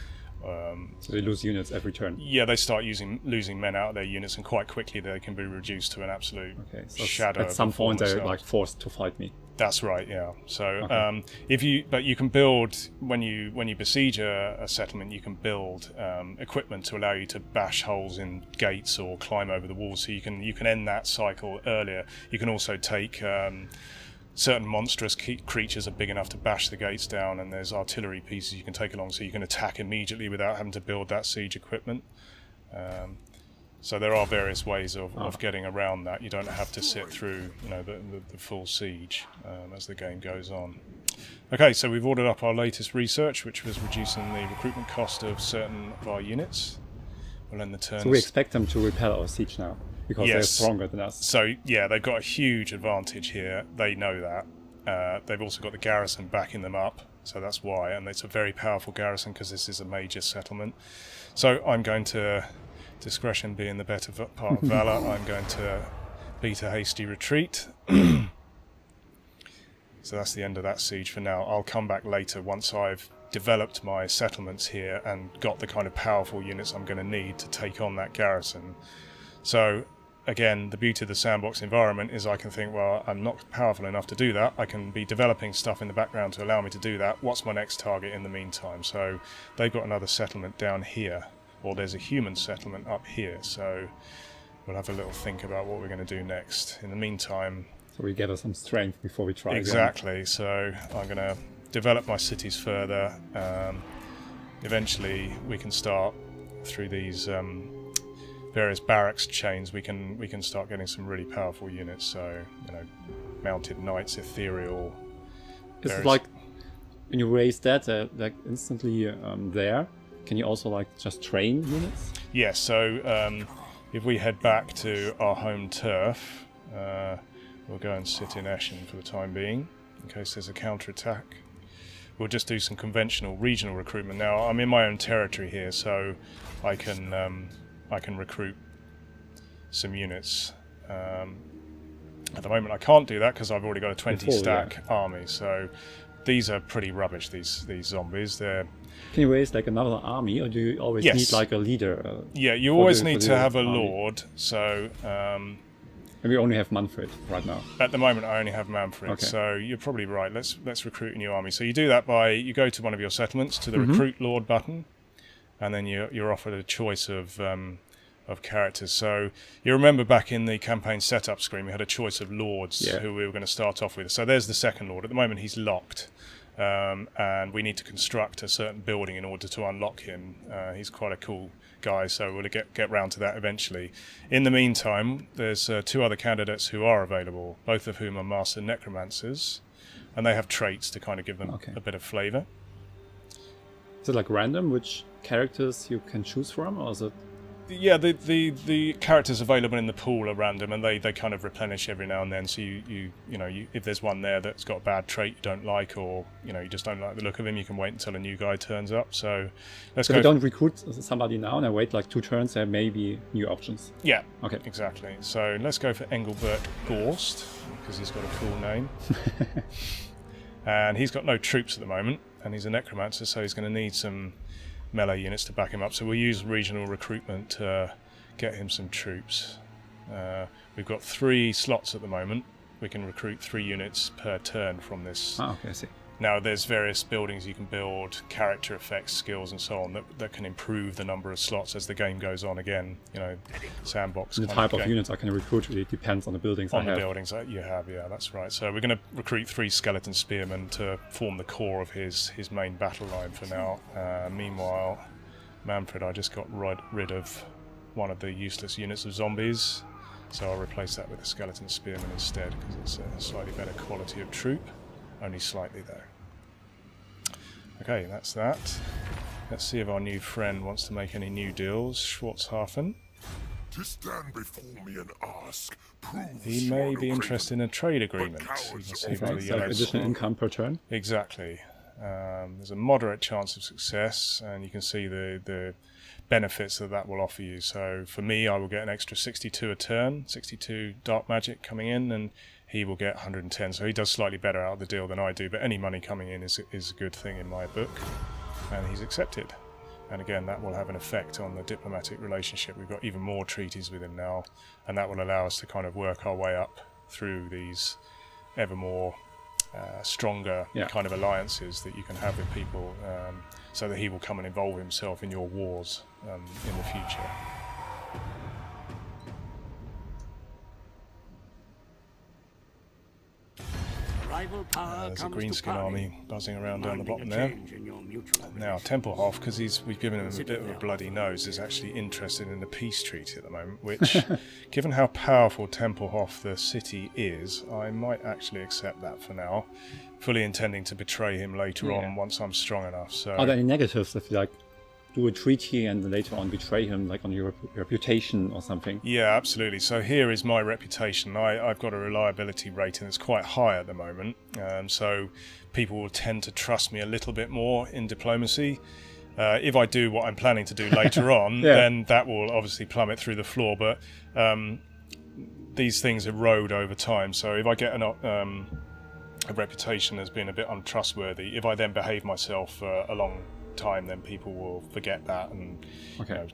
So they lose units every turn. Yeah, they start losing men out of their units, and quite quickly they can be reduced to an absolute shadow. At some point they're like forced to fight me. That's right, yeah. So you can build when you besiege a settlement, you can build equipment to allow you to bash holes in gates or climb over the walls. So you can end that cycle earlier. You can also take certain monstrous creatures are big enough to bash the gates down, and there's artillery pieces you can take along, so you can attack immediately without having to build that siege equipment. So there are various ways of getting around that. You don't have to sit through the full siege as the game goes on. Okay, so we've ordered up our latest research, which was reducing the recruitment cost of certain of our units. We'll end the turns. So we expect them to repel our siege now, because they're stronger than us. So yeah, they've got a huge advantage here. They know that. They've also got the garrison backing them up, so that's why. And it's a very powerful garrison because this is a major settlement. So I'm going to, discretion being the better part of valor, I'm going to beat a hasty retreat. So that's the end of that siege for now. I'll come back later once I've developed my settlements here and got the kind of powerful units I'm going to need to take on that garrison. So again, the beauty of the sandbox environment is I can think, well, I'm not powerful enough to do that. I can be developing stuff in the background to allow me to do that. What's my next target in the meantime? So they've got another settlement down here, or there's a human settlement up here. So we'll have a little think about what we're going to do next. In the meantime... So we gather some strength before we try Exactly. again. So I'm going to develop my cities further. Eventually we can start through these... various barracks chains, we can start getting some really powerful units. So mounted knights, ethereal. Is it like when you raise that, like instantly there? Can you also like just train units? Yes. So if we head back to our home turf, we'll go and sit in Eschen for the time being, in case there's a counterattack. We'll just do some conventional regional recruitment. Now I'm in my own territory here, so I can recruit some units. At the moment I can't do that because I've already got a 20 stack army, so these are pretty rubbish, these zombies. Can you raise like another army, or do you always need like a leader? Yeah, you always need to have a lord, so... and we only have Manfred right now. At the moment I only have Manfred, so you're probably right. Let's recruit a new army. So you do that by, you go to one of your settlements, to the recruit lord button, and then you're offered a choice of characters. So you remember back in the campaign setup screen, we had a choice of lords who we were going to start off with. So there's the second lord. At the moment he's locked, and we need to construct a certain building in order to unlock him. He's quite a cool guy, so we'll get round to that eventually. In the meantime, there's two other candidates who are available, both of whom are master necromancers, and they have traits to kind of give them a bit of flavour. Is it like random which characters you can choose from, or is it? Yeah, the characters available in the pool are random, and they kind of replenish every now and then. So you if there's one there that's got a bad trait you don't like, or you just don't like the look of him, you can wait until a new guy turns up. So let's go. If you don't recruit somebody now and I wait like 2 turns, there may be new options. Yeah. Okay. Exactly. So let's go for Engelbert Gorst because he's got a cool name, and he's got no troops at the moment, and he's a necromancer, so he's going to need some melee units to back him up, so we'll use regional recruitment to get him some troops. We've got 3 slots at the moment. We can recruit 3 units per turn from this. Oh, okay, I see. Now there's various buildings you can build, character effects, skills and so on that can improve the number of slots as the game goes on. Again, sandbox. The type of units I can recruit really depends on the buildings I have. On the buildings that you have, yeah, that's right. So we're going to recruit 3 skeleton spearmen to form the core of his main battle line for now. Meanwhile, Manfred, I just got rid of one of the useless units of zombies, so I'll replace that with a skeleton spearman instead because it's a slightly better quality of troop, only slightly though. Okay, that's that. Let's see if our new friend wants to make any new deals. Schwarzhafen. To stand before me and ask proves He you may are be no interested in a trade agreement. You can see by the It's yellow like additional income per turn. Exactly. There's a moderate chance of success, and you can see the benefits that will offer you. So for me, I will get an extra 62 a turn, 62 dark magic coming in, and he will get 110. So he does slightly better out of the deal than I do, but any money coming in is a good thing in my book, and he's accepted. And again, that will have an effect on the diplomatic relationship. We've got even more treaties with him now, and that will allow us to kind of work our way up through these ever more stronger kind of alliances that you can have with people, so that he will come and involve himself in your wars in the future. There's a greenskin army buzzing around down the bottom there. Now Tempelhof, because we've given him a bit of a bloody nose, is actually interested in the peace treaty at the moment, which, given how powerful Tempelhof the city is, I might actually accept that for now, fully intending to betray him later on once I'm strong enough. So, are there any negatives if you like do a treaty and then later on betray him, like on your reputation or something? Yeah, absolutely. So here is my reputation. I've got a reliability rating that's quite high at the moment, so people will tend to trust me a little bit more in diplomacy. If I do what I'm planning to do later on, then that will obviously plummet through the floor, but these things erode over time. So if I get a reputation as being a bit untrustworthy, if I then behave myself for a long time, then people will forget that and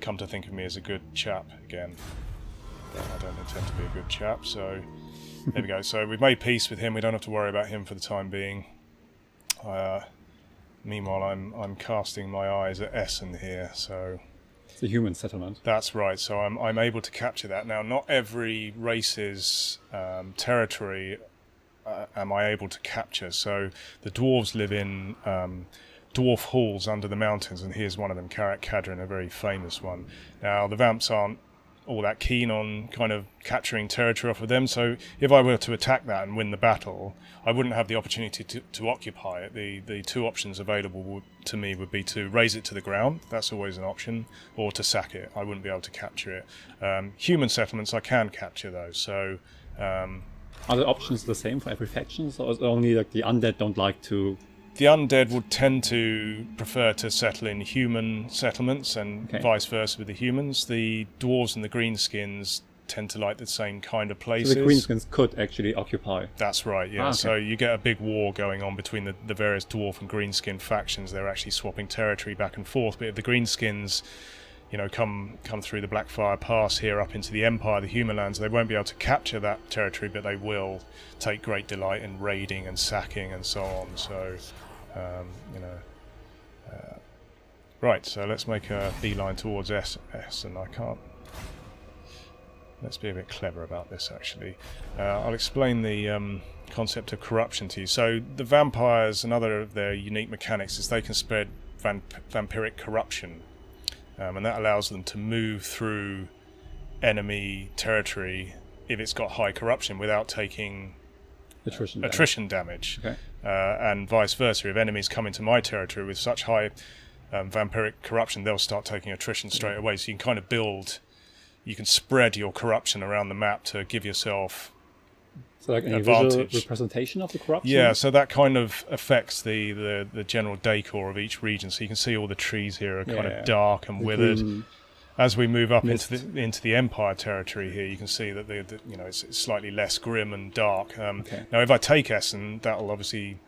come to think of me as a good chap again. But I don't intend to be a good chap, so there we go. So we've made peace with him. We don't have to worry about him for the time being. Meanwhile, I'm casting my eyes at Essen here, so it's a human settlement. That's right. So I'm able to capture that. Now, not every race's territory am I able to capture. So the dwarves live in dwarf halls under the mountains, and here's one of them, Karak Kadrin, a very famous one. Now, the Vamps aren't all that keen on kind of capturing territory off of them, so if I were to attack that and win the battle, I wouldn't have the opportunity to occupy it. The two options available to me would be to raze it to the ground, that's always an option, or to sack it. I wouldn't be able to capture it. Human settlements, I can capture those, so... are the options the same for every faction, or is it only like the undead don't like to... The undead would tend to prefer to settle in human settlements, and vice versa with the humans. The dwarves and the greenskins tend to like the same kind of places. So the greenskins could actually occupy. That's right, yeah. So you get a big war going on between the various dwarf and greenskin factions. They're actually swapping territory back and forth. But if the greenskins, come through the Blackfire Pass here up into the Empire, the human lands, they won't be able to capture that territory, but they will take great delight in raiding and sacking and so on. So... right, so let's make a beeline towards S, and I can't... Let's be a bit clever about this, actually. I'll explain the concept of corruption to you. So the vampires, another of their unique mechanics is they can spread vampiric corruption, and that allows them to move through enemy territory if it's got high corruption without taking attrition damage. And vice versa, if enemies come into my territory with such high vampiric corruption, they'll start taking attrition straight away. So you can kind of you can spread your corruption around the map to give yourself like an advantage. Visual representation of the corruption? Yeah, so that kind of affects the general decor of each region. So you can see all the trees here are kind of dark and withered. As we move up into the Empire territory here, you can see that it's slightly less grim and dark. Now, if I take Essen, that'll obviously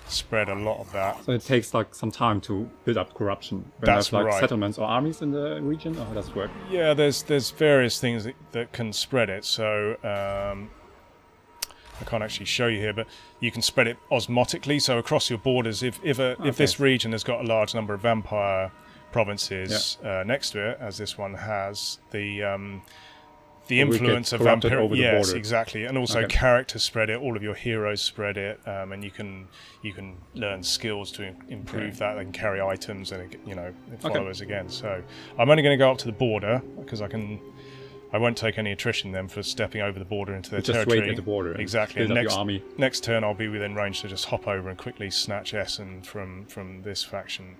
spread a lot of that. So it takes like some time to build up corruption. That's like right. Settlements or armies in the region, or how does it work? Yeah, there's various things that can spread it. So I can't actually show you here, but you can spread it osmotically. So across your borders, if this region has got a large number of vampire provinces next to it, as this one has, the influence of vampire, yes, exactly, and also characters spread it. All of your heroes spread it, and you can learn skills to improve that. They can carry items and followers again. So I'm only going to go up to the border because I can I won't take any attrition then for stepping over the border into their Just territory. wait at the border. And Exactly. build And up your army. next turn I'll be within range to just hop over and quickly snatch Essen from this faction.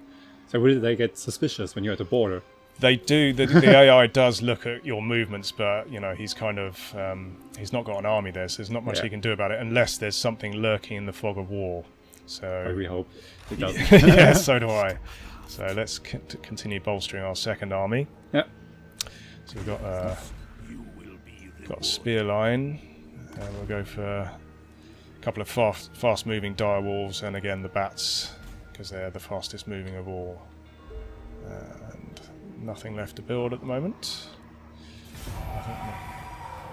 So will they get suspicious when you're at the border? They do. The AI does look at your movements, but you know he's kind of he's not got an army there, so there's not much he can do about it unless there's something lurking in the fog of war. So I really hope it doesn't. yeah, so do I. So let's continue bolstering our second army. Yeah. So we've got a spear line, and we'll go for a couple of fast-moving dire wolves, and again the bats because they're the fastest moving of all. And nothing left to build at the moment. I think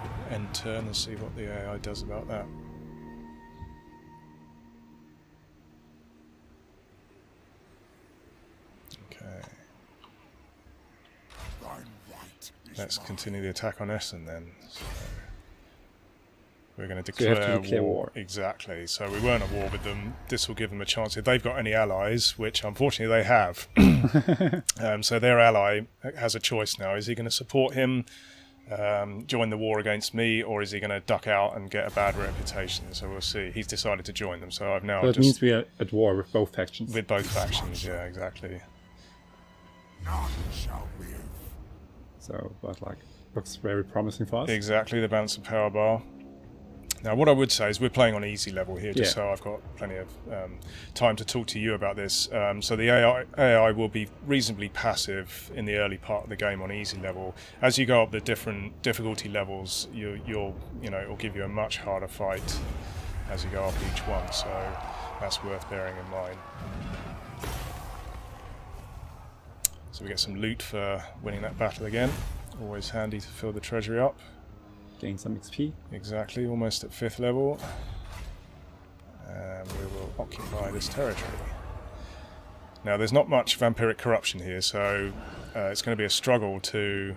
we'll end turn and see what the AI does about that. Okay. Let's continue the attack on Essen then. So we're going to declare war. Exactly. So we weren't at war with them. This will give them a chance. If they've got any allies, which unfortunately they have, so their ally has a choice now. Is he going to support him, join the war against me, or is he going to duck out and get a bad reputation? So we'll see. He's decided to join them. So I've now So it means we are at war with both factions. With both factions, yeah, exactly. None shall live. So that looks very promising for us. Exactly, the balance of power bar. Now, what I would say is we're playing on easy level here, just so I've got plenty of time to talk to you about this. So the AI will be reasonably passive in the early part of the game on easy level. As you go up the different difficulty levels, it'll give you a much harder fight as you go up each one. So that's worth bearing in mind. So we get some loot for winning that battle again. Always handy to fill the treasury up. Gain some XP. Exactly, almost at 5th level. And we will occupy this territory. Now there's not much vampiric corruption here, so it's going to be a struggle to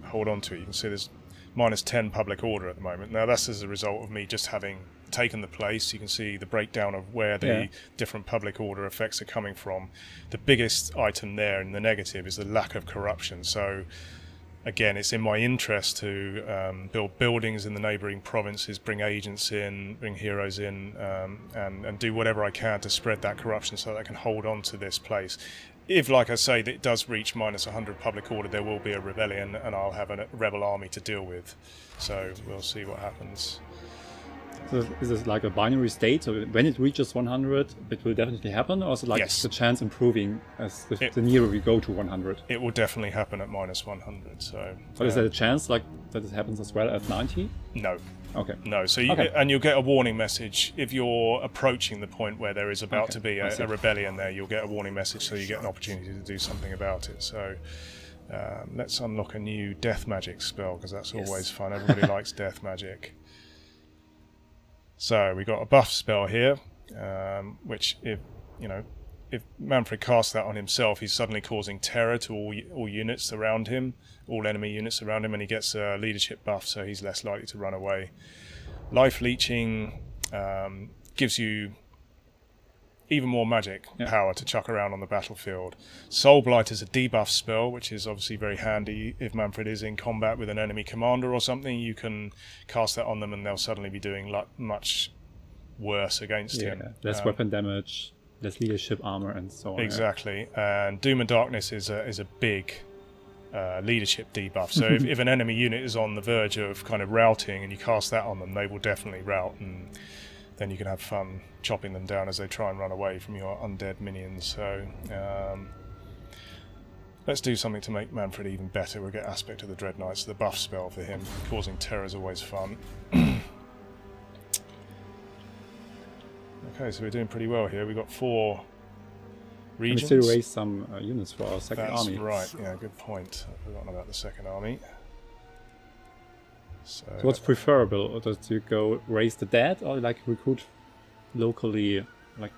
hold on to it. You can see there's -10 public order at the moment. Now that's as a result of me just having taken the place. You can see the breakdown of where the different public order effects are coming from. The biggest item there in the negative is the lack of corruption. So again, it's in my interest to build buildings in the neighbouring provinces, bring agents in, bring heroes in, and do whatever I can to spread that corruption so that I can hold on to this place. If, like I say, that it does reach -100 public order, there will be a rebellion and I'll have a rebel army to deal with. So we'll see what happens. So is this like a binary state? So when it reaches 100, it will definitely happen? Or is it like the chance improving as the nearer we go to 100? It will definitely happen at -100. So, but is there a chance like that it happens as well at 90? No. Okay. No. So and you'll get a warning message if you're approaching the point where there is about to be a rebellion there. You'll get a warning message, so you get an opportunity to do something about it. So let's unlock a new death magic spell because that's always fun. Everybody likes death magic. So we got a buff spell here, which if Manfred casts that on himself, he's suddenly causing terror to all units around him, all enemy units around him, and he gets a leadership buff, so he's less likely to run away. Life leeching gives you even more magic power to chuck around on the battlefield. Soul Blight is a debuff spell, which is obviously very handy if Manfred is in combat with an enemy commander or something. You can cast that on them and they'll suddenly be doing much worse against him. Less weapon damage, less leadership armor, and so on. Exactly. And Doom and Darkness is a big leadership debuff. So if an enemy unit is on the verge of kind of routing and you cast that on them, they will definitely rout, and then you can have fun chopping them down as they try and run away from your undead minions. So let's do something to make Manfred even better. We'll get Aspect of the Dread Knights, the buff spell for him. Causing terror is always fun. Okay, so we're doing pretty well here. We've got 4 regions. We still raise some units for our second army. That's right, yeah, good point. I've forgotten about the second army. So what's preferable? Does you go raise the dead or like recruit locally? Like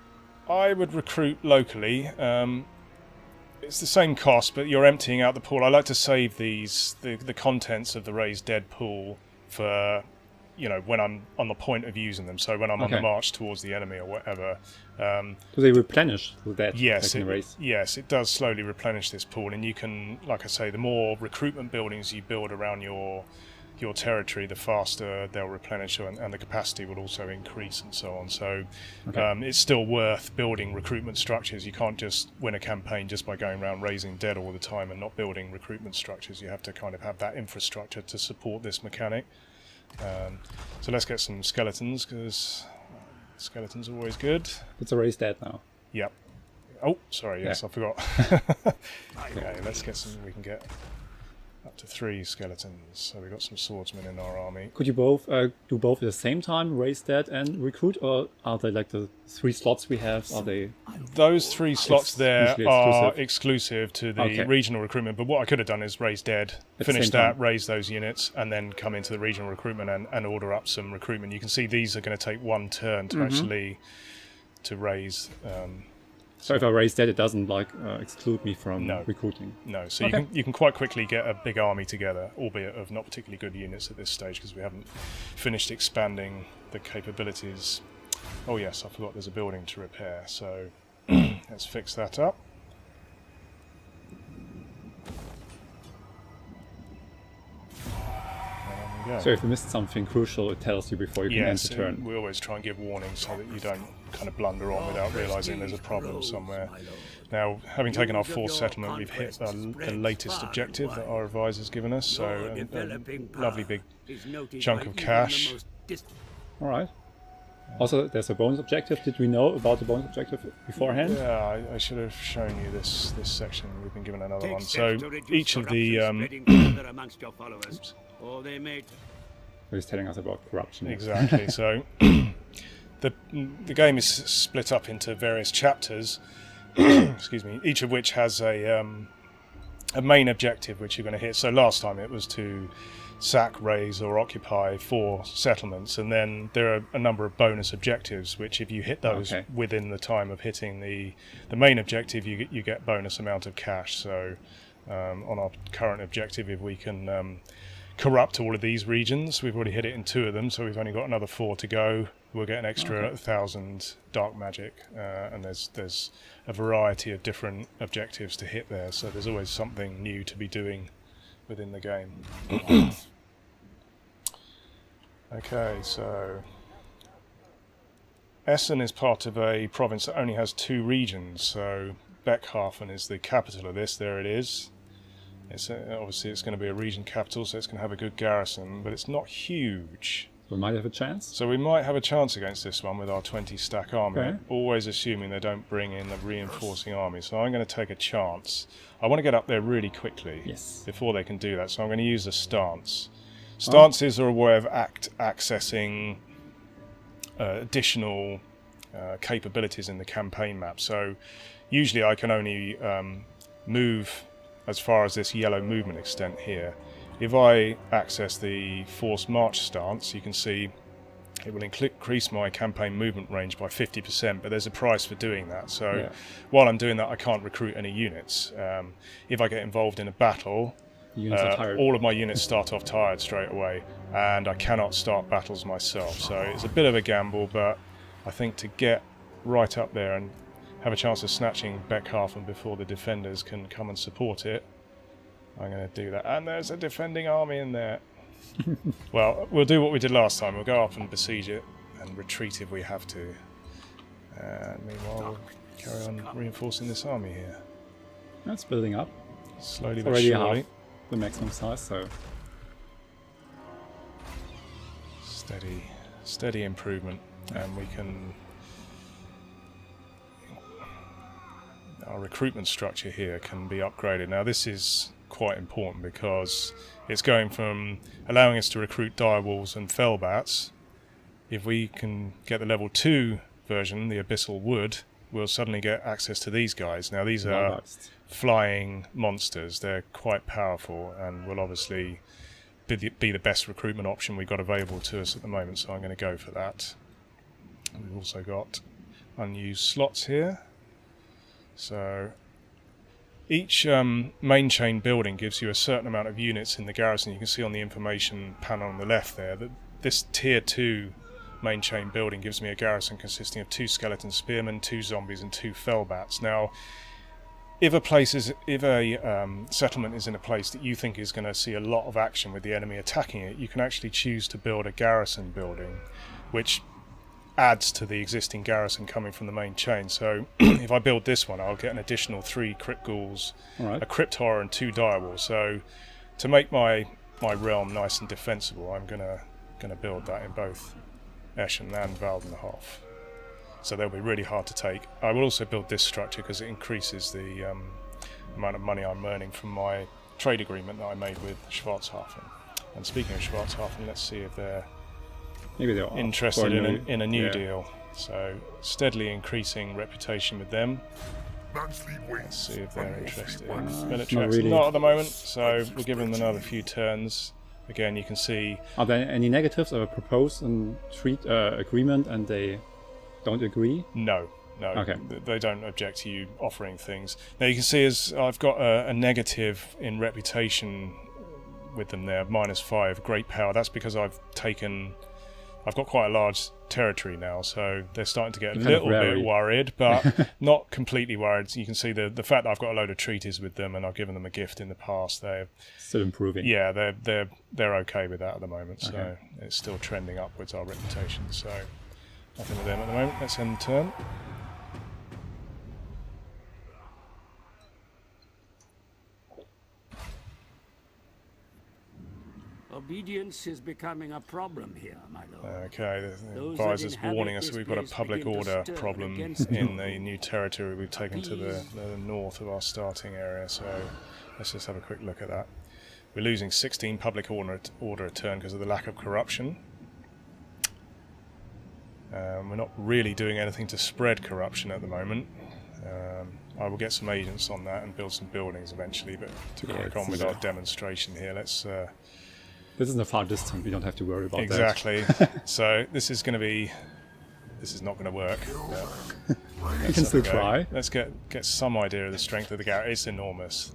I would recruit locally. It's the same cost, but you're emptying out the pool. I like to save the contents of the raised dead pool for when I'm on the point of using them. So when I'm on the march towards the enemy or whatever. Do they replenish with that? Yes, it does slowly replenish this pool, and you can, like I say, the more recruitment buildings you build around your territory, the faster they'll replenish, and the capacity will also increase and so on. So it's still worth building recruitment structures. You can't just win a campaign just by going around raising dead all the time and not building recruitment structures. You have to kind of have that infrastructure to support this mechanic. So let's get some skeletons, because skeletons are always good. It's already dead now. Yep. Oh, sorry, yes, I forgot. Okay, let's get some, we can get up to 3 skeletons. So we've got some swordsmen in our army. Could you both do both at the same time, raise dead and recruit, or are they like the 3 slots we have? Are they? Those 3 slots there are exclusive to the regional recruitment. But what I could have done is raise dead, finish that, raise those units, and then come into the regional recruitment and order up some recruitment. You can see these are going to take 1 turn to actually to raise. So if I raise that, it doesn't exclude me from recruiting? No, so you can quite quickly get a big army together, albeit of not particularly good units at this stage, because we haven't finished expanding the capabilities. Oh yes, I forgot there's a building to repair, so let's fix that up. So if you missed something crucial, it tells you before you can end the turn. We always try and give warnings so that you don't kind of blunder on without realising there's a problem somewhere. Now, having taken our 4th settlement, we've hit the latest objective that our advisor's given us, so a lovely big chunk of cash. Alright. Also, there's a bonus objective. Did we know about the bonus objective beforehand? Yeah, I should have shown you this section. We've been given another one. So each of the... He's telling us about corruption. Exactly. So the game is split up into various chapters, excuse me, each of which has a main objective which you're going to hit. So last time it was to sack, raise or occupy 4 settlements, and then there are a number of bonus objectives which, if you hit those within the time of hitting the main objective, you get bonus amount of cash. So on our current objective, if we can corrupt all of these regions, we've already hit it in 2 of them, so we've only got another 4 to go. We'll get an extra 1,000 dark magic, and there's a variety of different objectives to hit there, so there's always something new to be doing within the game. Okay, so Essen is part of a province that only has 2 regions, so Beckhafen is the capital of this. There it is. Obviously it's going to be a region capital, so it's going to have a good garrison, but it's not huge. We might have a chance. So we might have a chance against this one with our 20 stack army, always assuming they don't bring in the reinforcing army. So I'm going to take a chance. I want to get up there really quickly before they can do that, so I'm going to use a stance. Stances are a way of accessing additional capabilities in the campaign map. So usually I can only move as far as this yellow movement extent here. If I access the forced march stance, you can see it will increase my campaign movement range by 50%, but there's a price for doing that. So while I'm doing that, I can't recruit any units. If I get involved in a battle, all of my units start off tired straight away, and I cannot start battles myself. So it's a bit of a gamble, but I think to get right up there and have a chance of snatching Beckhafen before the defenders can come and support it, I'm going to do that. And there's a defending army in there. Well, we'll do what we did last time. We'll go up and besiege it and retreat if we have to. And meanwhile, we'll carry on reinforcing this army here. That's building up. Slowly but surely. Half the maximum size, so... Steady improvement. And we can... Our recruitment structure here can be upgraded. Now this is quite important because it's going from allowing us to recruit direwolves and fellbats. If we can get the level 2 version, the Abyssal Wood, we'll suddenly get access to these guys. Now these are flying monsters. They're quite powerful and will obviously be the best recruitment option we've got available to us at the moment, so I'm going to go for that. We've also got unused slots here. So each main chain building gives you a certain amount of units in the garrison. You can see on the information panel on the left there that this tier 2 main chain building gives me a garrison consisting of 2 skeleton spearmen, 2 zombies and 2 fellbats. Now, if a settlement is in a place that you think is going to see a lot of action with the enemy attacking it, you can actually choose to build a garrison building, which adds to the existing garrison coming from the main chain. So if I build this one, I'll get an additional 3 crypt ghouls, a crypt horror and 2 direwolves. So to make my realm nice and defensible, I'm gonna build that in both Eschen and Waldenhof. So they'll be really hard to take. I will also build this structure because it increases the amount of money I'm earning from my trade agreement that I made with Schwarzhafen. And speaking of Schwarzhafen, let's see if they're interested in a new deal. So steadily increasing reputation with them. Let's see if they're interested in military. Not at the moment, so we'll give them another few turns. Again, you can see... Are there any negatives or proposed in treat agreement and they don't agree? No. Okay. They don't object to you offering things. Now you can see as I've got a negative in reputation with them there, -5, great power. That's because I've got quite a large territory now, so they're starting to get a little bit worried, but not completely worried. You can see the fact that I've got a load of treaties with them and I've given them a gift in the past. They're still improving. Yeah, they're okay with that at the moment. So it's still trending upwards, our reputation. So nothing with them at the moment. Let's end the turn. Obedience is becoming a problem here, my lord. Okay, the advisor's warning us that we've got a public order problem in the new territory we've taken to the north of our starting area, so let's just have a quick look at that. We're losing 16 public order a turn because of the lack of corruption. We're not really doing anything to spread corruption at the moment. I will get some agents on that and build some buildings eventually, but to crack on with our demonstration here, let's... This is a far distance, we don't have to worry about that. Exactly. So this is not going to work. You can still try. Let's get some idea of the strength of the garrison. It's enormous.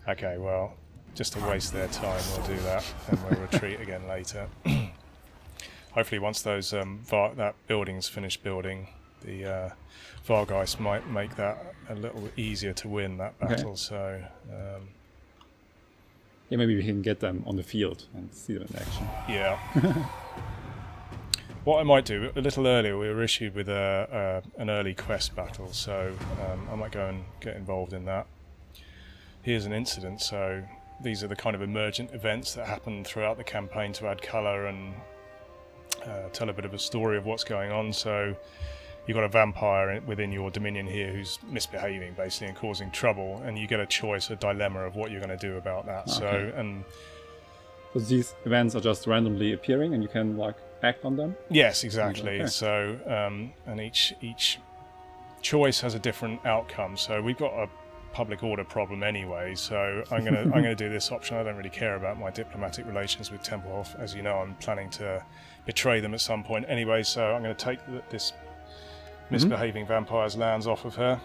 Okay, well, just to waste their time, we'll do that, and we'll retreat again later. Hopefully once those that building's finished building, the Vargeist might make that a little easier to win, that battle. Okay. So yeah, maybe we can get them on the field and see them in action. Yeah. What I might do, a little earlier, we were issued with an early quest battle, so I might go and get involved in that. Here's an incident, so these are the kind of emergent events that happen throughout the campaign to add colour and tell a bit of a story of what's going on. So you've got a vampire within your dominion here who's misbehaving basically and causing trouble, and you get a choice, a dilemma of what you're going to do about that. Okay. So these events are just randomly appearing and you can like act on them? Yes, exactly. Okay. So and each choice has a different outcome. So we've got a public order problem anyway, so I'm gonna do this option. I don't really care about my diplomatic relations with Tempelhof. As you know, I'm planning to betray them at some point anyway, so I'm going to take this misbehaving vampire's lands off of her.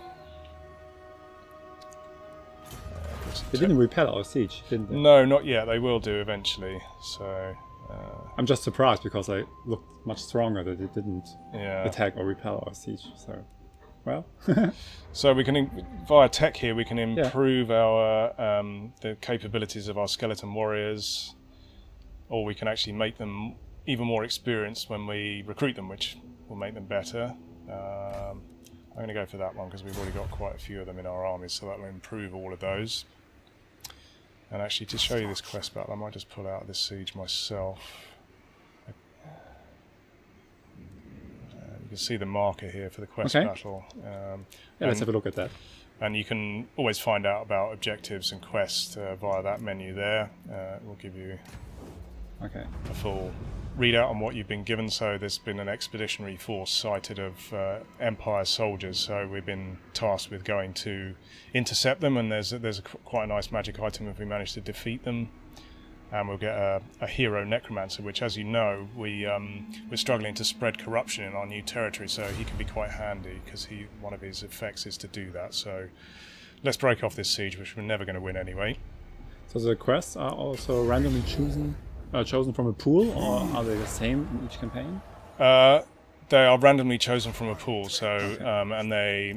They didn't repel our siege, didn't they? No, not yet. They will do eventually. So I'm just surprised because I looked much stronger that it didn't attack or repel our siege. So, well. So we can, via tech here, we can improve our the capabilities of our skeleton warriors, or we can actually make them even more experienced when we recruit them, which will make them better. I'm going to go for that one because we've already got quite a few of them in our armies, so that will improve all of those. And actually, to show you this quest battle, I might just pull out this siege myself. You can see the marker here for the quest battle. Let's have a look at that. And you can always find out about objectives and quests via that menu there. It will give you a full readout on what you've been given. So there's been an expeditionary force sighted of Empire soldiers, so we've been tasked with going to intercept them, and there's quite a nice magic item if we manage to defeat them. And we'll get a hero necromancer, which, as you know, we're struggling to spread corruption in our new territory, so he can be quite handy because one of his effects is to do that. So let's break off this siege, which we're never going to win anyway. So the quests are also randomly chosen chosen from a pool, or are they the same in each campaign? They are randomly chosen from a pool, so and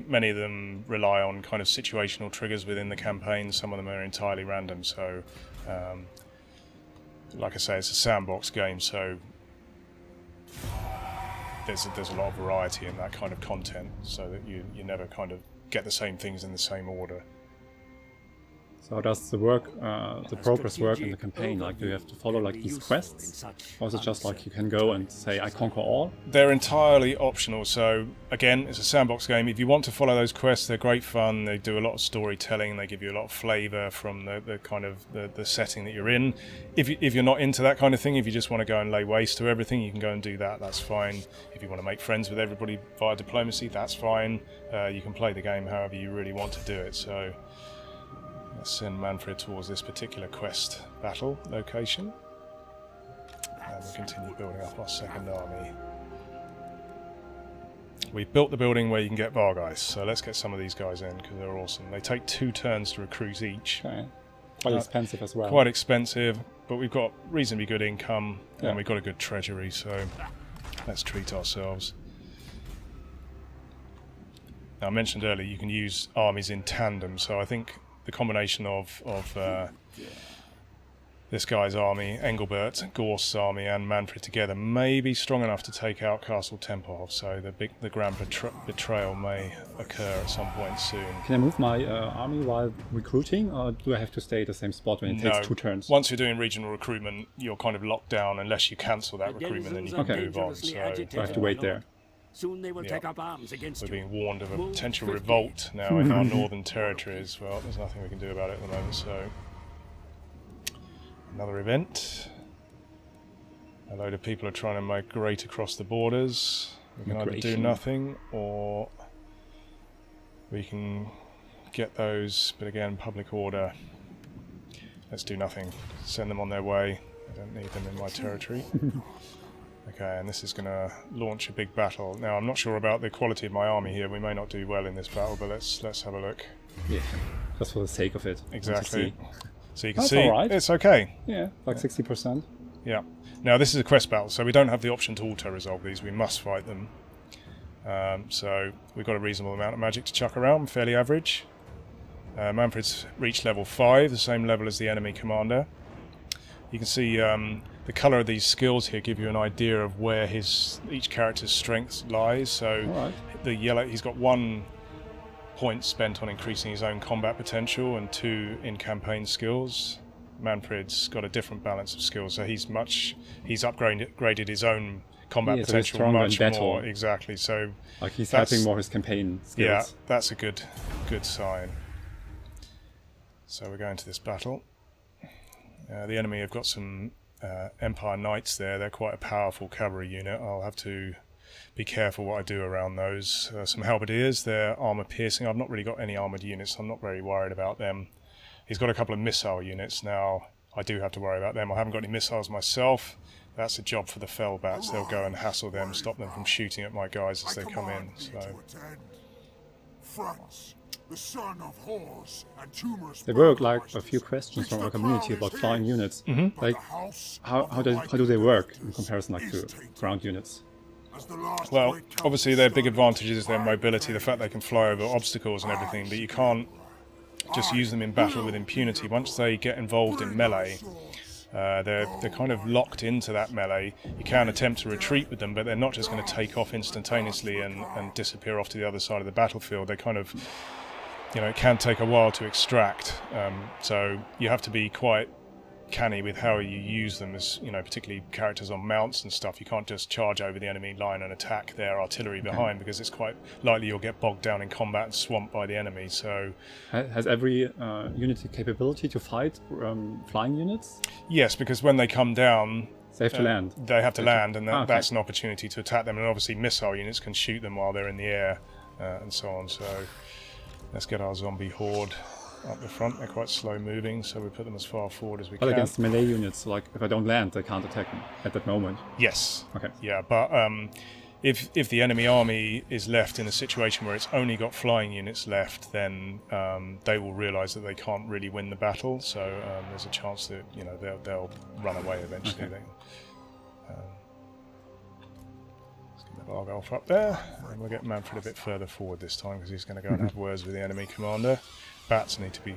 many of them rely on kind of situational triggers within the campaign. Some of them are entirely random. So, like I say, it's a sandbox game, so there's a lot of variety in that kind of content, so that you never kind of get the same things in the same order. So how does the progress work in the campaign? Like, do you have to follow like these quests, or is it just like you can go and say, I conquer all? They're entirely optional. So again, it's a sandbox game. If you want to follow those quests, they're great fun. They do a lot of storytelling. They give you a lot of flavour from the kind of the setting that you're in. If you're not into that kind of thing, if you just want to go and lay waste to everything, you can go and do that. That's fine. If you want to make friends with everybody via diplomacy, that's fine. You can play the game however you really want to do it. So let's send Manfred towards this particular quest battle location. And we'll continue building up our second army. We've built the building where you can get Vargeist, so let's get some of these guys in because they're awesome. They take 2 turns to recruit each. Okay. Quite expensive as well. Quite expensive, but we've got reasonably good income and we've got a good treasury, so let's treat ourselves. Now, I mentioned earlier you can use armies in tandem, so I think the combination of this guy's army, Engelbert, Gorst's army, and Manfred together may be strong enough to take out Castle Tempelhof. So the grand betrayal may occur at some point soon. Can I move my army while recruiting, or do I have to stay at the same spot when it takes 2 turns? Once you're doing regional recruitment, you're kind of locked down unless you cancel that recruitment, then you can move on. So I have to wait there. Soon they will take up arms against We're you. being warned of a potential revolt now in our northern territories. Well, there's nothing we can do about it at the moment, so another event. A load of people are trying to migrate across the borders. We can either do nothing or we can get those, but again, public order. Let's do nothing. Send them on their way. I don't need them in my territory. Okay, and this is going to launch a big battle. Now, I'm not sure about the quality of my army here. We may not do well in this battle, but let's have a look. Yeah, just for the sake of it. Exactly. So you can That's see alright. it's okay. Yeah, like 60%. Yeah. Now, this is a quest battle, so we don't have the option to auto-resolve these. We must fight them. So we've got a reasonable amount of magic to chuck around, fairly average. Manfred's reached level 5, the same level as the enemy commander. You can see the colour of these skills here give you an idea of where each character's strength lies. So the yellow, he's got 1 point spent on increasing his own combat potential and 2 in campaign skills. Manfred's got a different balance of skills, so he's upgraded his own combat potential much more. Exactly. So like he's helping more his campaign skills. Yeah, that's a good sign. So we're going to this battle. The enemy have got some Empire Knights there. They're quite a powerful cavalry unit. I'll have to be careful what I do around those. Some halberdiers, they're armour piercing. I've not really got any armoured units, so I'm not very worried about them. He's got a couple of missile units. Now, I do have to worry about them. I haven't got any missiles myself. That's a job for the Fellbats. They'll go and hassle them, stop them from shooting at my guys as they come in. So. France, the son of horse and tumors. There were like a few questions from our community about flying units. Like, how do they work in comparison like to ground units? Well, obviously their big advantage is their mobility, the fact they can fly over obstacles and everything, but you can't just use them in battle with impunity. Once they get involved in melee, they're kind of locked into that melee. You can attempt to retreat with them, but they're not just going to take off instantaneously and disappear off to the other side of the battlefield. They kind of, it can take a while to extract. So you have to be quite canny with how you use them, as particularly characters on mounts and stuff. You can't just charge over the enemy line and attack their artillery behind, because it's quite likely you'll get bogged down in combat and swamped by the enemy. So has every unit the capability to fight flying units? Yes, because when they come down, they have to land. They have to land, and that's an opportunity to attack them. And obviously missile units can shoot them while they're in the air, and so on. So let's get our zombie horde up the front. They're quite slow moving, so we put them as far forward as we can. But against melee units, like if I don't land, they can't attack me at that moment. Yes. Okay. Yeah, but if the enemy army is left in a situation where it's only got flying units left, then they will realise that they can't really win the battle. So there's a chance that they'll run away eventually. Okay. Let's get the Vargolf up there, and we'll get Manfred a bit further forward this time because he's going to go and have words with the enemy commander. Bats need to be.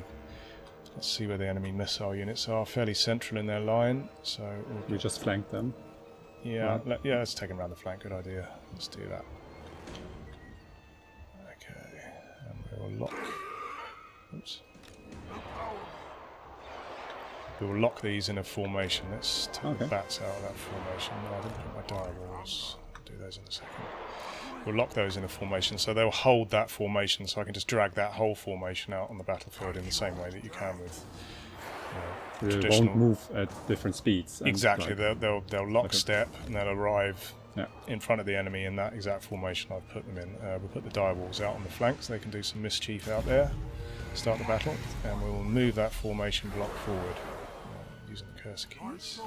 Let's see where the enemy missile units are. Fairly central in their line, so We just flanked them. yeah, let's take them around the flank. Good idea. Let's do that. Okay, and we will lock. Oops. We will lock these in a formation. Let's take the bats out of that formation. No, I didn't put my dire walls. I'll do those in a second. We'll lock those in a formation, so they'll hold that formation. So I can just drag that whole formation out on the battlefield in the same way that you can with. They won't move at different speeds. And Exactly, like, they'll lockstep and they'll arrive yeah. in front of the enemy in that exact formation I've put them in. We'll put the dire walls out on the flanks, they can do some mischief out there, start the battle, and we will move that formation block forward using the cursor keys.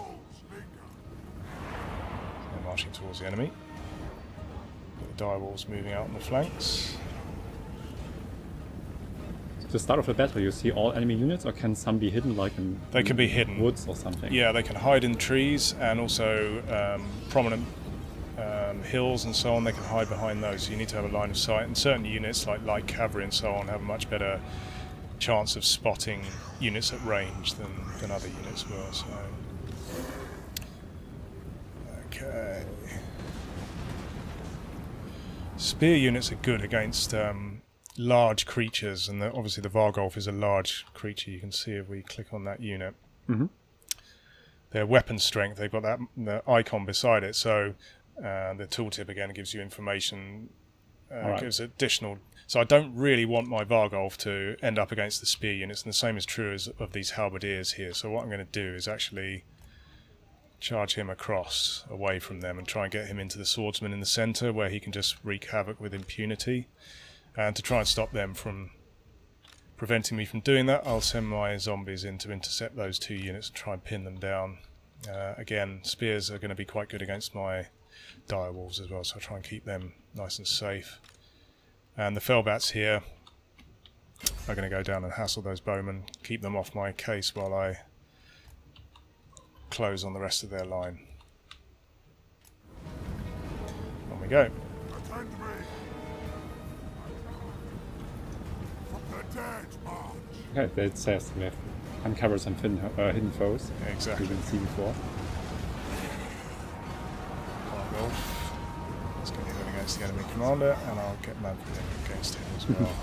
And marching towards the enemy. The dire walls moving out on the flanks. At the start of the battle, you see all enemy units, or can some be hidden, like in They can be hidden. woods or something? Yeah, they can hide in trees and also prominent hills and so on. They can hide behind those. So you need to have a line of sight. And certain units, like light cavalry and so on, have a much better chance of spotting units at range than other units will. So, okay. Spear units are good against large creatures, and obviously the Vargolf is a large creature. You can see if we click on that unit. Mm-hmm. Their weapon strength, they've got the icon beside it, so the tooltip again gives you information, gives additional. So I don't really want my Vargolf to end up against the spear units, and the same is true of these halberdiers here. So what I'm going to do is actually charge him across away from them and try and get him into the swordsman in the centre where he can just wreak havoc with impunity. And to try and stop them from preventing me from doing that, I'll send my zombies in to intercept those two units and try and pin them down. Again, spears are going to be quite good against my dire wolves as well, so I'll try and keep them nice and safe. And the fellbats here are going to go down and hassle those bowmen, keep them off my case while I close on the rest of their line. On we go. Attend me! From the dead, march! Okay, it says we have uncovered some hidden foes. Exactly. We didn't see before. Let's get him in against the enemy commander, and I'll get Manfred in against him as well.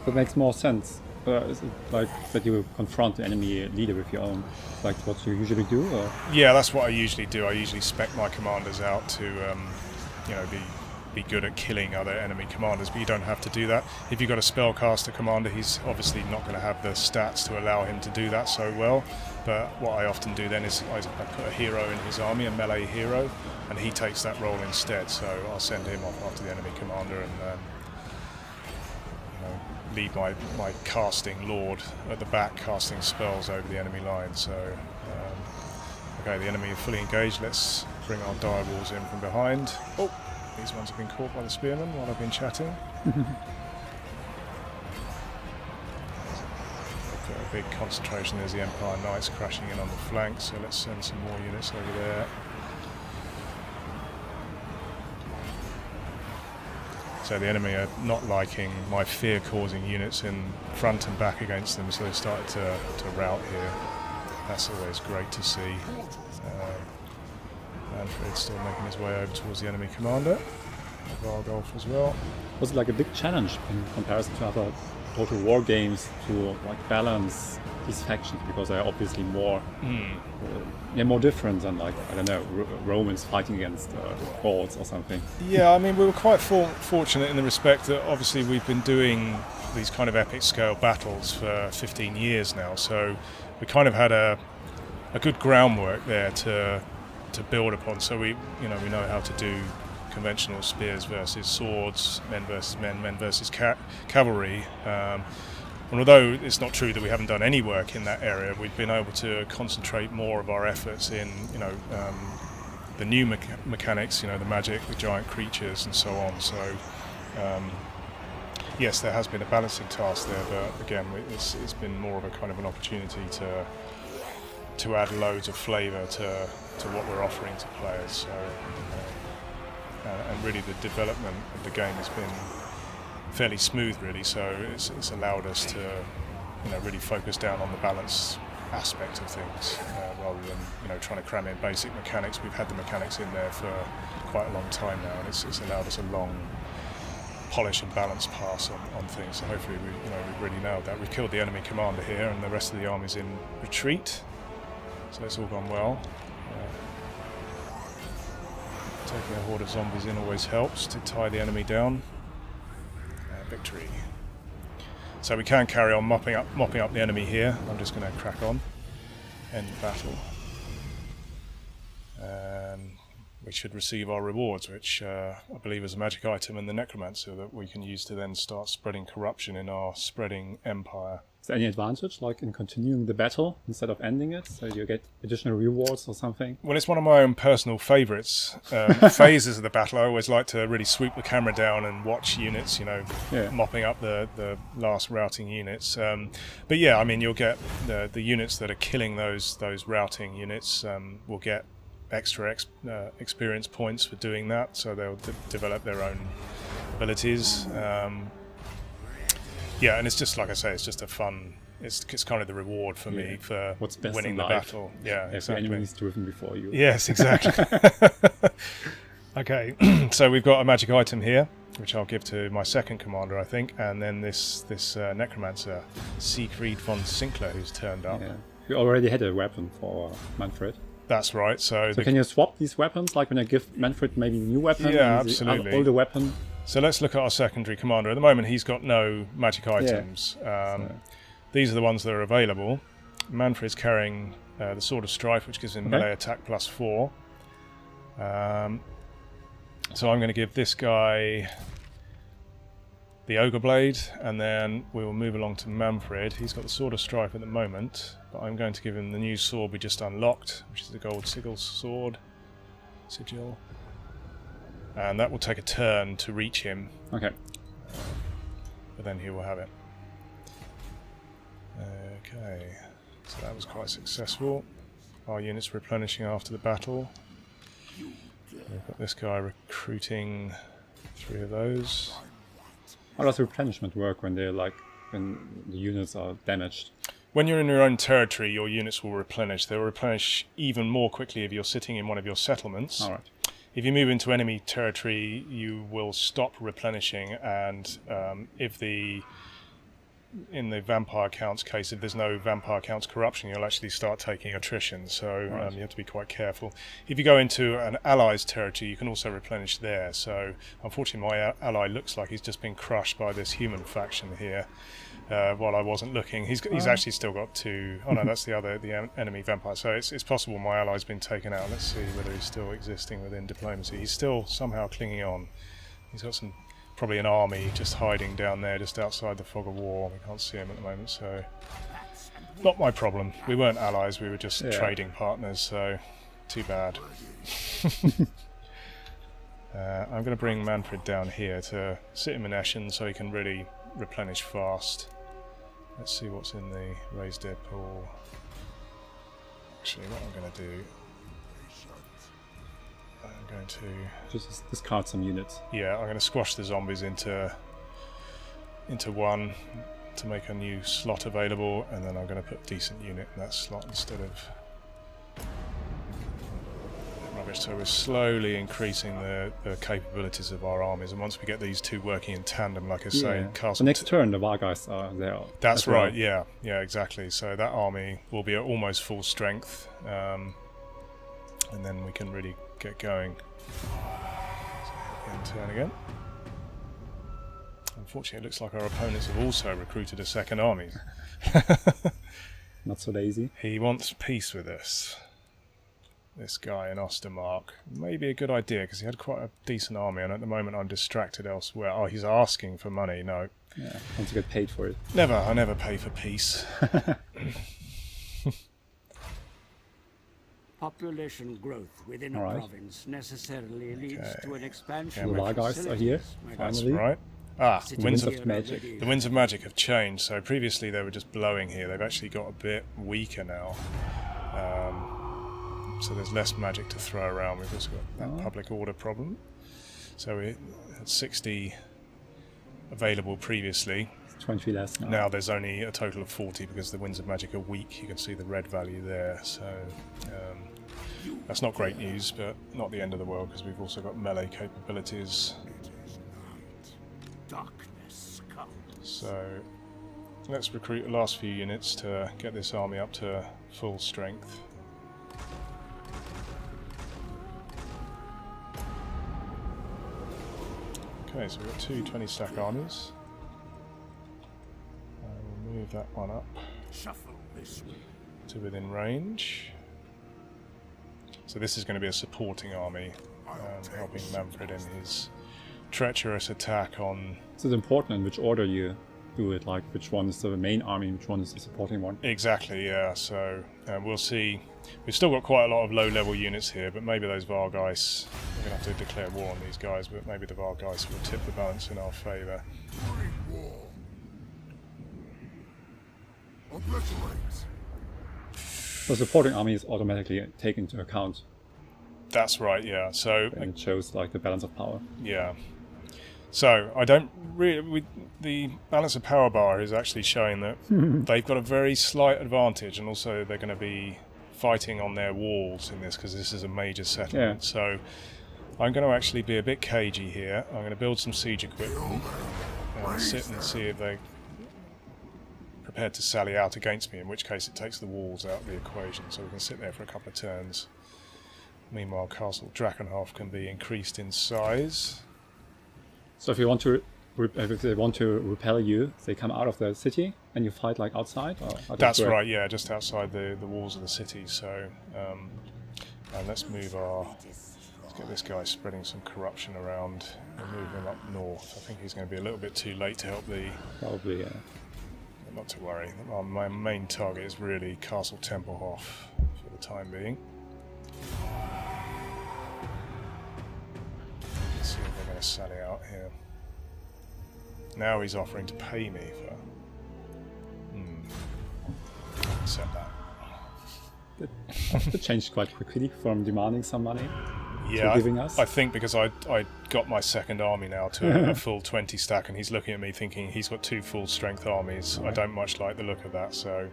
That makes more sense. Is it like that you confront the enemy leader with your own, like what you usually do? Or? Yeah, that's what I usually do. I usually spec my commanders out to, be good at killing other enemy commanders, but you don't have to do that. If you've got a spellcaster commander, he's obviously not going to have the stats to allow him to do that so well. But what I often do then is I put a hero in his army, a melee hero, and he takes that role instead. So I'll send him off after the enemy commander and lead my casting lord at the back, casting spells over the enemy line. So, okay, the enemy are fully engaged. Let's bring our dire walls in from behind. Oh, these ones have been caught by the spearmen while I've been chatting. A big concentration. There's the Empire Knights crashing in on the flank, so let's send some more units over there. So the enemy are not liking my fear-causing units in front and back against them, so they've started to rout here. That's always great to see. Manfred's still making his way over towards the enemy commander. Vargolf as well. Was it like a big challenge in comparison to other Total War games to like balance these factions, because they're obviously more more different than, like, I don't know, Romans fighting against Gauls or something? Yeah, I mean, we were quite fortunate in the respect that obviously we've been doing these kind of epic scale battles for 15 years now, so we kind of had a good groundwork there to build upon. So we know how to do conventional spears versus swords, men versus men, men versus cavalry. And although it's not true that we haven't done any work in that area, we've been able to concentrate more of our efforts in, the new mechanics, you know, the magic, the giant creatures, and so on. So yes, there has been a balancing task there, but again, it's been more of a kind of an opportunity to add loads of flavour to what we're offering to players. So and really the development of the game has been fairly smooth, really. So it's allowed us to, you know, really focus down on the balance aspect of things rather than, you know, trying to cram in basic mechanics. We've had the mechanics in there for quite a long time now, and it's allowed us a long polish and balance pass on things. So hopefully we've really nailed that. We've killed the enemy commander here, and the rest of the army's in retreat. So it's all gone well. Taking a horde of zombies in always helps to tie the enemy down. Victory. So we can carry on mopping up the enemy here. I'm just going to crack on. End battle. We should receive our rewards, which I believe is a magic item and the necromancer that we can use to then start spreading corruption in our spreading empire. Is there any advantage, like in continuing the battle instead of ending it, so you get additional rewards or something? Well, it's one of my own personal favourites. Phases of the battle, I always like to really swoop the camera down and watch units, you know, mopping up the last routing units. But yeah, I mean, you'll get the units that are killing those routing units will get extra experience points for doing that, so they'll develop their own abilities. Yeah, and it's just, like I say, it's just a fun, it's kind of the reward for me for winning the battle. Yeah, exactly. The enemy is driven before you. Yes, exactly. Okay, so we've got a magic item here, which I'll give to my second commander, I think, and then this necromancer, Siegfried von Sinclair, who's turned up. Yeah. We already had a weapon for Manfred. That's right. So can you swap these weapons? Like when I give Manfred maybe a new weapon, yeah, and absolutely, the older weapon. So let's look at our secondary commander. At the moment, he's got no magic items. These are the ones that are available. Manfred's carrying the Sword of Strife, which gives him melee attack +4. So I'm going to give this guy the Ogre Blade, and then we will move along to Manfred. He's got the Sword of Strife at the moment, but I'm going to give him the new sword we just unlocked, which is the Gold Sigil Sword. Sigil. And that will take a turn to reach him. Okay. But then he will have it. Okay. So that was quite successful. Our units replenishing after the battle. We've got this guy recruiting 3 of those. How does replenishment work when they're when the units are damaged? When you're in your own territory, your units will replenish. They'll replenish even more quickly if you're sitting in one of your settlements. All right. If you move into enemy territory, you will stop replenishing, and in the vampire counts case, if there's no vampire counts corruption, you'll actually start taking attrition, so you have to be quite careful. If you go into an ally's territory, you can also replenish there. So unfortunately my ally looks like he's just been crushed by this human faction here. While I wasn't looking, he's actually still got 2. Oh no, that's the enemy vampire. So it's possible my ally's been taken out. Let's see whether he's still existing within diplomacy. He's still somehow clinging on. He's got probably an army just hiding down there, just outside the fog of war. We can't see him at the moment, so not my problem. We weren't allies, we were just trading partners, so too bad. I'm going to bring Manfred down here to sit him in Eschen so he can really replenish fast. Let's see what's in the raised dead pool. Actually, what I'm going to do, I'm going to just discard some units. Yeah, I'm going to squash the zombies into one to make a new slot available, and then I'm going to put a decent unit in that slot instead of rubbish. So we're slowly increasing the capabilities of our armies, and once we get these 2 working in tandem, like I say, the next turn the Vargas are there. That's right. Yeah, exactly. So that army will be at almost full strength, and then we can really get going. So turn again. Unfortunately, it looks like our opponents have also recruited a second army. Not so lazy. He wants peace with us. This guy in Ostermark. Maybe a good idea, because he had quite a decent army, and at the moment I'm distracted elsewhere. Oh, he's asking for money. No. Yeah, wants to get paid for it. Never. I never pay for peace. Population growth within a province necessarily leads to an expansion. The Vargas are here, That's finally. right. Ah, Winds of Magic. The Winds of Magic have changed. So previously they were just blowing here. They've actually got a bit weaker now. So there's less magic to throw around. We've also got that public order problem. So we had 60 available previously. 20 less now. Now there's only a total of 40 because the Winds of Magic are weak. You can see the red value there. So that's not great news, but not the end of the world because we've also got melee capabilities. Darkness comes. So let's recruit the last few units to get this army up to full strength. Okay, so we've got two 20-stack armies. We'll move that one up to within range. So this is going to be a supporting army, helping Manfred in his treacherous attack on... So it's important in which order you do it, like which one is the main army, which one is the supporting one. Exactly, yeah. So we'll see. We've still got quite a lot of low-level units here, but maybe those Vargeis, we're going to have to declare war on these guys, but maybe the Vargeis will tip the balance in our favour. The supporting army is automatically taken into account. That's right, yeah. So And it shows like the balance of power. yeah. So I don't really. The balance of power bar is actually showing that they've got a very slight advantage, and also they're going to be fighting on their walls in this because this is a major settlement. Yeah. So I'm going to actually be a bit cagey here. I'm going to build some siege equipment and sit and see if they're prepared to sally out against me, in which case it takes the walls out of the equation, so we can sit there for a couple of turns. Meanwhile, Castle Drakenhof can be increased in size. So if you want to, if they want to repel you, they come out of the city and you fight like outside. Or how does That's it work? right, yeah, just outside the walls of the city. So, and let's move let's get this guy spreading some corruption around and move him up north. I think he's going to be a little bit too late to help the... Probably, yeah. Not to worry. My main target is really Castle Tempelhof for the time being. Let's see if they're going to sally out here. Now he's offering to pay me for... Accept that. It changed quite quickly from demanding some money Yeah, to giving us. I think because I got my second army now to a full 20 stack, and he's looking at me thinking he's got two full strength armies. Right. I don't much like the look of that, so...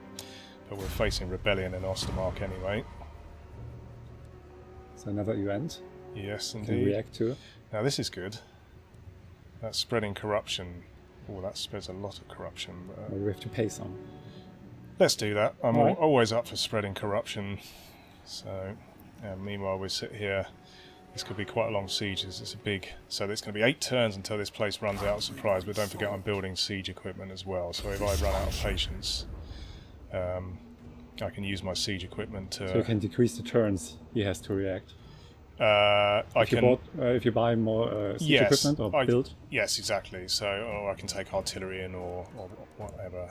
But we're facing rebellion in Ostermark anyway. So another event. Yes, You indeed. can react to. Now this is good. That's spreading corruption. Oh, that spreads a lot of corruption. But Or we have to pay some. let's do that. I'm Alright. always up for spreading corruption. So, meanwhile we sit here. This could be quite a long siege. It's a big... So it's going to be 8 turns until this place runs out of supplies. But don't forget I'm building siege equipment as well. So if I run out of patience, I can use my siege equipment to... So you can decrease the turns he has to react. If you buy more siege equipment or build. Yes, exactly. So, or I can take artillery in or whatever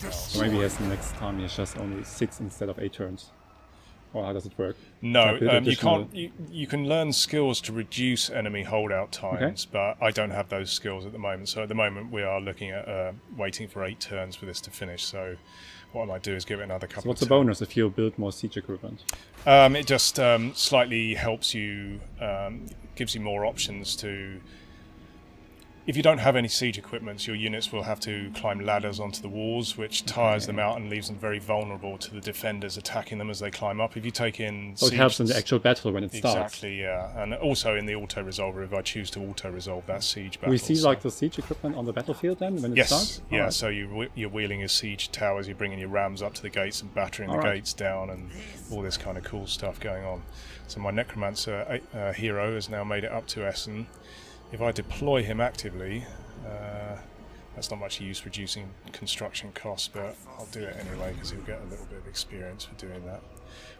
else. So maybe he has next time he has just only 6 instead of 8 turns. Or how does it work? No, Can I build you additional- can't. You can learn skills to reduce enemy holdout times, but I don't have those skills at the moment. So at the moment we are looking at waiting for 8 turns for this to finish. So what I might do is give it another couple. So what's of the bonus if you build more siege equipment? It just slightly helps you, gives you more options to... If you don't have any siege equipment, your units will have to climb ladders onto the walls, which tires them out and leaves them very vulnerable to the defenders attacking them as they climb up. If you take in So it helps in the actual battle when it starts. Exactly, yeah. And also in the auto-resolver, if I choose to auto-resolve that siege battle. We see like the siege equipment on the battlefield then when it starts? Yeah, Alright. so you're wheeling your siege towers, you're bringing your rams up to the gates and battering the gates down, and all this kind of cool stuff going on. So my Necromancer hero has now made it up to Essen. If I deploy him actively, that's not much use reducing construction costs, but I'll do it anyway because he'll get a little bit of experience for doing that.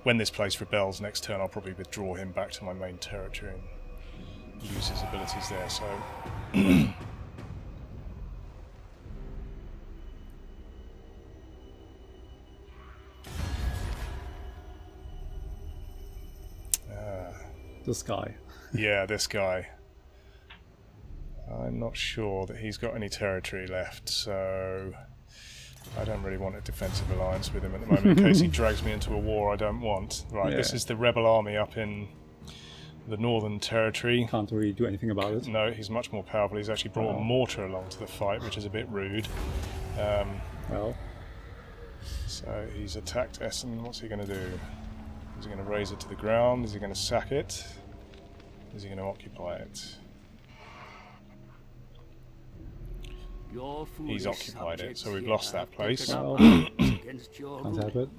When this place rebels next turn, I'll probably withdraw him back to my main territory and use his abilities there. So This guy. Yeah, this guy. I'm not sure that he's got any territory left, so I don't really want a defensive alliance with him at the moment in case he drags me into a war I don't want. Right, this is the rebel army up in the Northern Territory. Can't really do anything about it. No, he's much more powerful. He's actually brought a mortar along to the fight, which is a bit rude. Well, so he's attacked Essen. What's he going to do? Is he going to raise it to the ground? Is he going to sack it? Is he going to occupy it? He's occupied it, so we've lost that place. well, can't help it.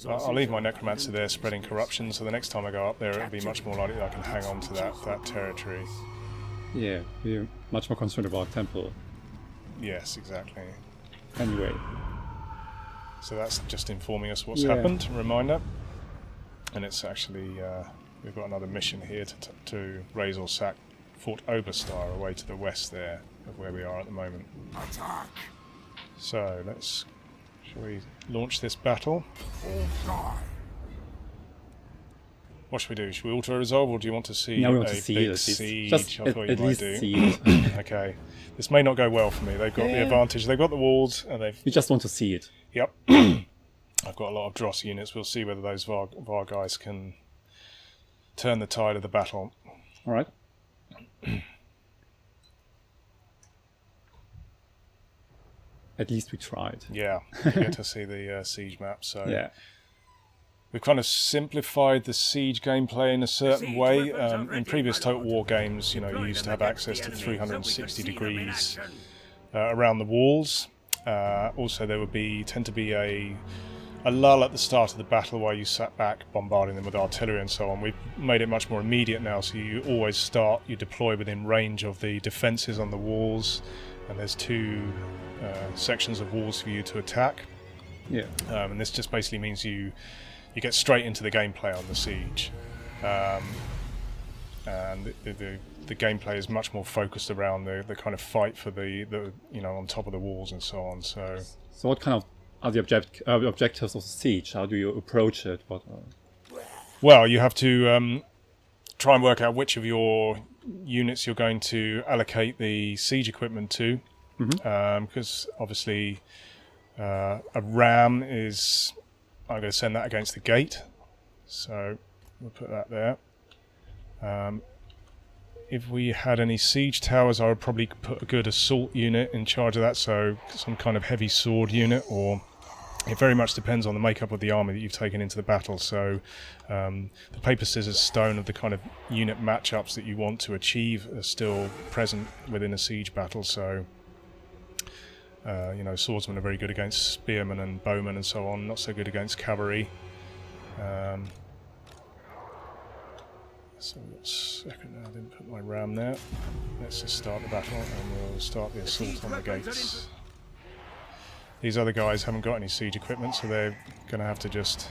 I'll leave my necromancer there spreading corruption, so the next time I go up there it'll be much more likely that I can hang on to that territory. Yeah, we're much more concerned about temple. Yes, exactly. Anyway. So that's just informing us what's happened, a reminder. And it's actually, we've got another mission here to raise or sack Fort Oberstar away to the west there of where we are at the moment. Attack! So shall we launch this battle? What should we do? Should we auto-resolve, or do you want to see we want a to see big it. siege? Just I thought you at might least do. see it. Okay. This may not go well for me. They've got the advantage. They've got the walls, and they've... We just want to see it. Yep. I've got a lot of Dross units. We'll see whether those Var guys can turn the tide of the battle. All right. At least we tried. Yeah, you get to see the siege map. So Yeah. we've kind of simplified the siege gameplay in a certain way. In previous Total War games, you used to have access to 360 degrees around the walls. Also, there would tend to be a lull at the start of the battle while you sat back bombarding them with artillery and so on. We've made it much more immediate now, so you always you deploy within range of the defences on the walls, and there's two sections of walls for you to attack. Yeah. And this just basically means you get straight into the gameplay on the siege. And the gameplay is much more focused around the kind of fight for the on top of the walls and so on. So what kind of are the objectives of the siege? How do you approach it? Well, you have to try and work out which of your units you're going to allocate the siege equipment to, because obviously a ram is... I'm going to send that against the gate, so we'll put that there. If we had any siege towers, I would probably put a good assault unit in charge of that, so some kind of heavy sword unit, or it very much depends on the makeup of the army that you've taken into the battle. So the paper, scissors, stone of the kind of unit matchups that you want to achieve are still present within a siege battle. So swordsmen are very good against spearmen and bowmen and so on, not so good against cavalry. So a second, I didn't put my ram there. Let's just start the battle and we'll start the assault on the gates. These other guys haven't got any siege equipment, so they're going to have to just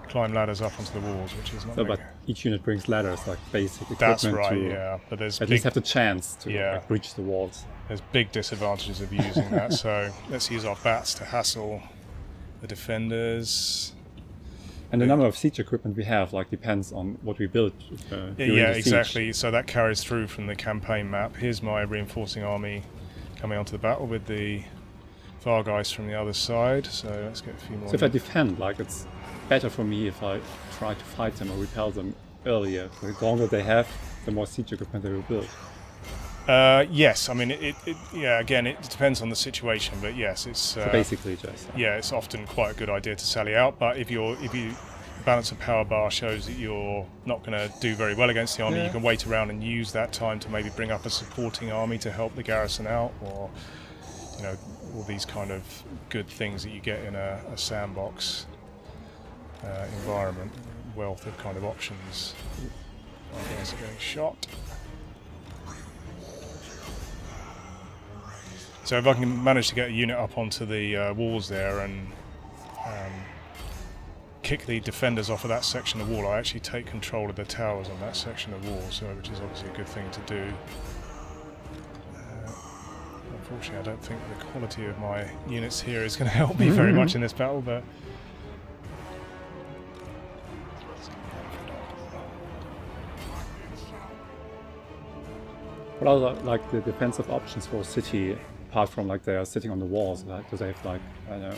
climb ladders up onto the walls, which is not But each unit brings ladders, like basic equipment. That's right, yeah. But there's at least have the chance to breach the walls. There's big disadvantages of using that, so let's use our bats to hassle the defenders. And the number of siege equipment we have depends on what we build. Yeah, exactly. So that carries through from the campaign map. Here's my reinforcing army coming onto the battle with the Vargeist from the other side. So let's get a few more. So if I defend, it's better for me if I try to fight them or repel them earlier. The longer they have, the more siege equipment they will build. Yes, I mean again, it depends on the situation, but yes, it's so basically just it's often quite a good idea to sally out. But if you balance of power bar shows that you're not going to do very well against the army, you can wait around and use that time to maybe bring up a supporting army to help the garrison out, or all these kind of good things that you get in a sandbox environment, wealth of kind of options. My guys are getting shot. So if I can manage to get a unit up onto the walls there and kick the defenders off of that section of wall, I actually take control of the towers on that section of wall, which is obviously a good thing to do. Unfortunately, I don't think the quality of my units here is going to help me very much in this battle, but let's get What are like the defensive options for a city apart from like they're sitting on the walls? Like, do they have like I don't know,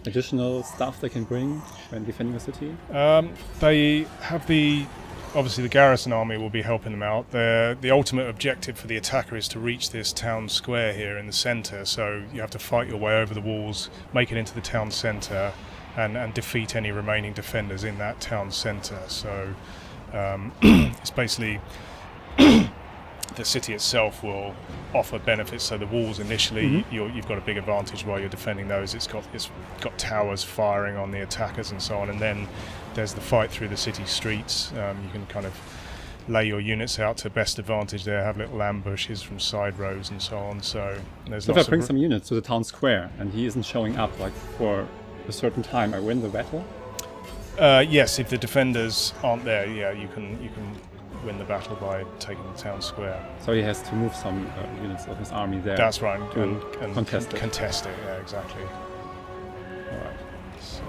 additional stuff they can bring when defending a city? They have obviously the garrison army will be helping them out. The ultimate objective for the attacker is to reach this town square here in the centre, so you have to fight your way over the walls, make it into the town centre, and defeat any remaining defenders in that town centre. So it's basically the city itself will offer benefits. So the walls initially, you've got a big advantage while you're defending those. It's got towers firing on the attackers and so on, and then there's the fight through the city streets. You can kind of lay your units out to best advantage there, have little ambushes from side roads and so on. So there's if I bring some units to the town square and he isn't showing up like for a certain time, I win the battle? Yes, if the defenders aren't there, yeah, you can win the battle by taking the town square. So he has to move some units of his army there. That's right, and contest it. Contest it, yeah, exactly. All right. So,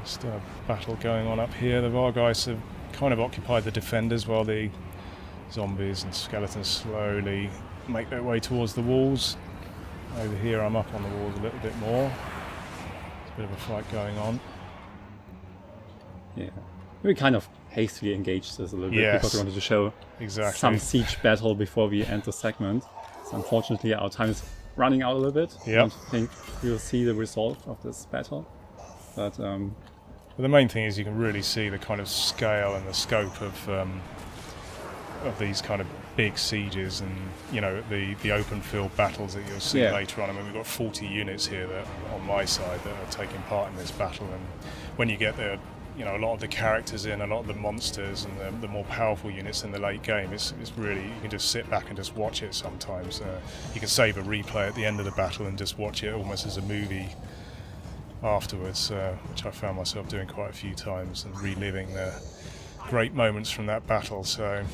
still a battle going on up here. The Vargeist have kind of occupied the defenders while the zombies and skeletons slowly make their way towards the walls. Over here I'm up on the walls a little bit more. There's a bit of a fight going on. Yeah. We kind of hastily engaged this a little bit because we wanted to show exactly some siege battle before we end the segment. So unfortunately our time is running out a little bit. Yep. I don't think we'll see the result of this battle. But well, the main thing is you can really see the kind of scale and the scope of these kind of big sieges, and you know the open field battles that you'll see later on. I mean, we've got 40 units here that on my side that are taking part in this battle, and when you get there, you know, a lot of the characters in, a lot of the monsters and the more powerful units in the late game, it's really, you can just sit back and just watch it sometimes. You can save a replay at the end of the battle and just watch it almost as a movie afterwards, which I found myself doing quite a few times and reliving the great moments from that battle, so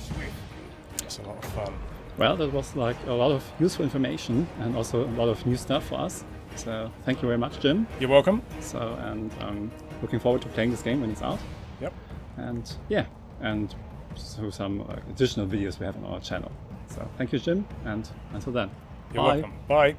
it's a lot of fun. Well, that was like a lot of useful information and also a lot of new stuff for us. So thank you very much, Jim. You're welcome. So, and looking forward to playing this game when it's out. Yep. And yeah, and so some additional videos we have on our channel. So thank you, Jim, and until then. You're bye. welcome. Bye.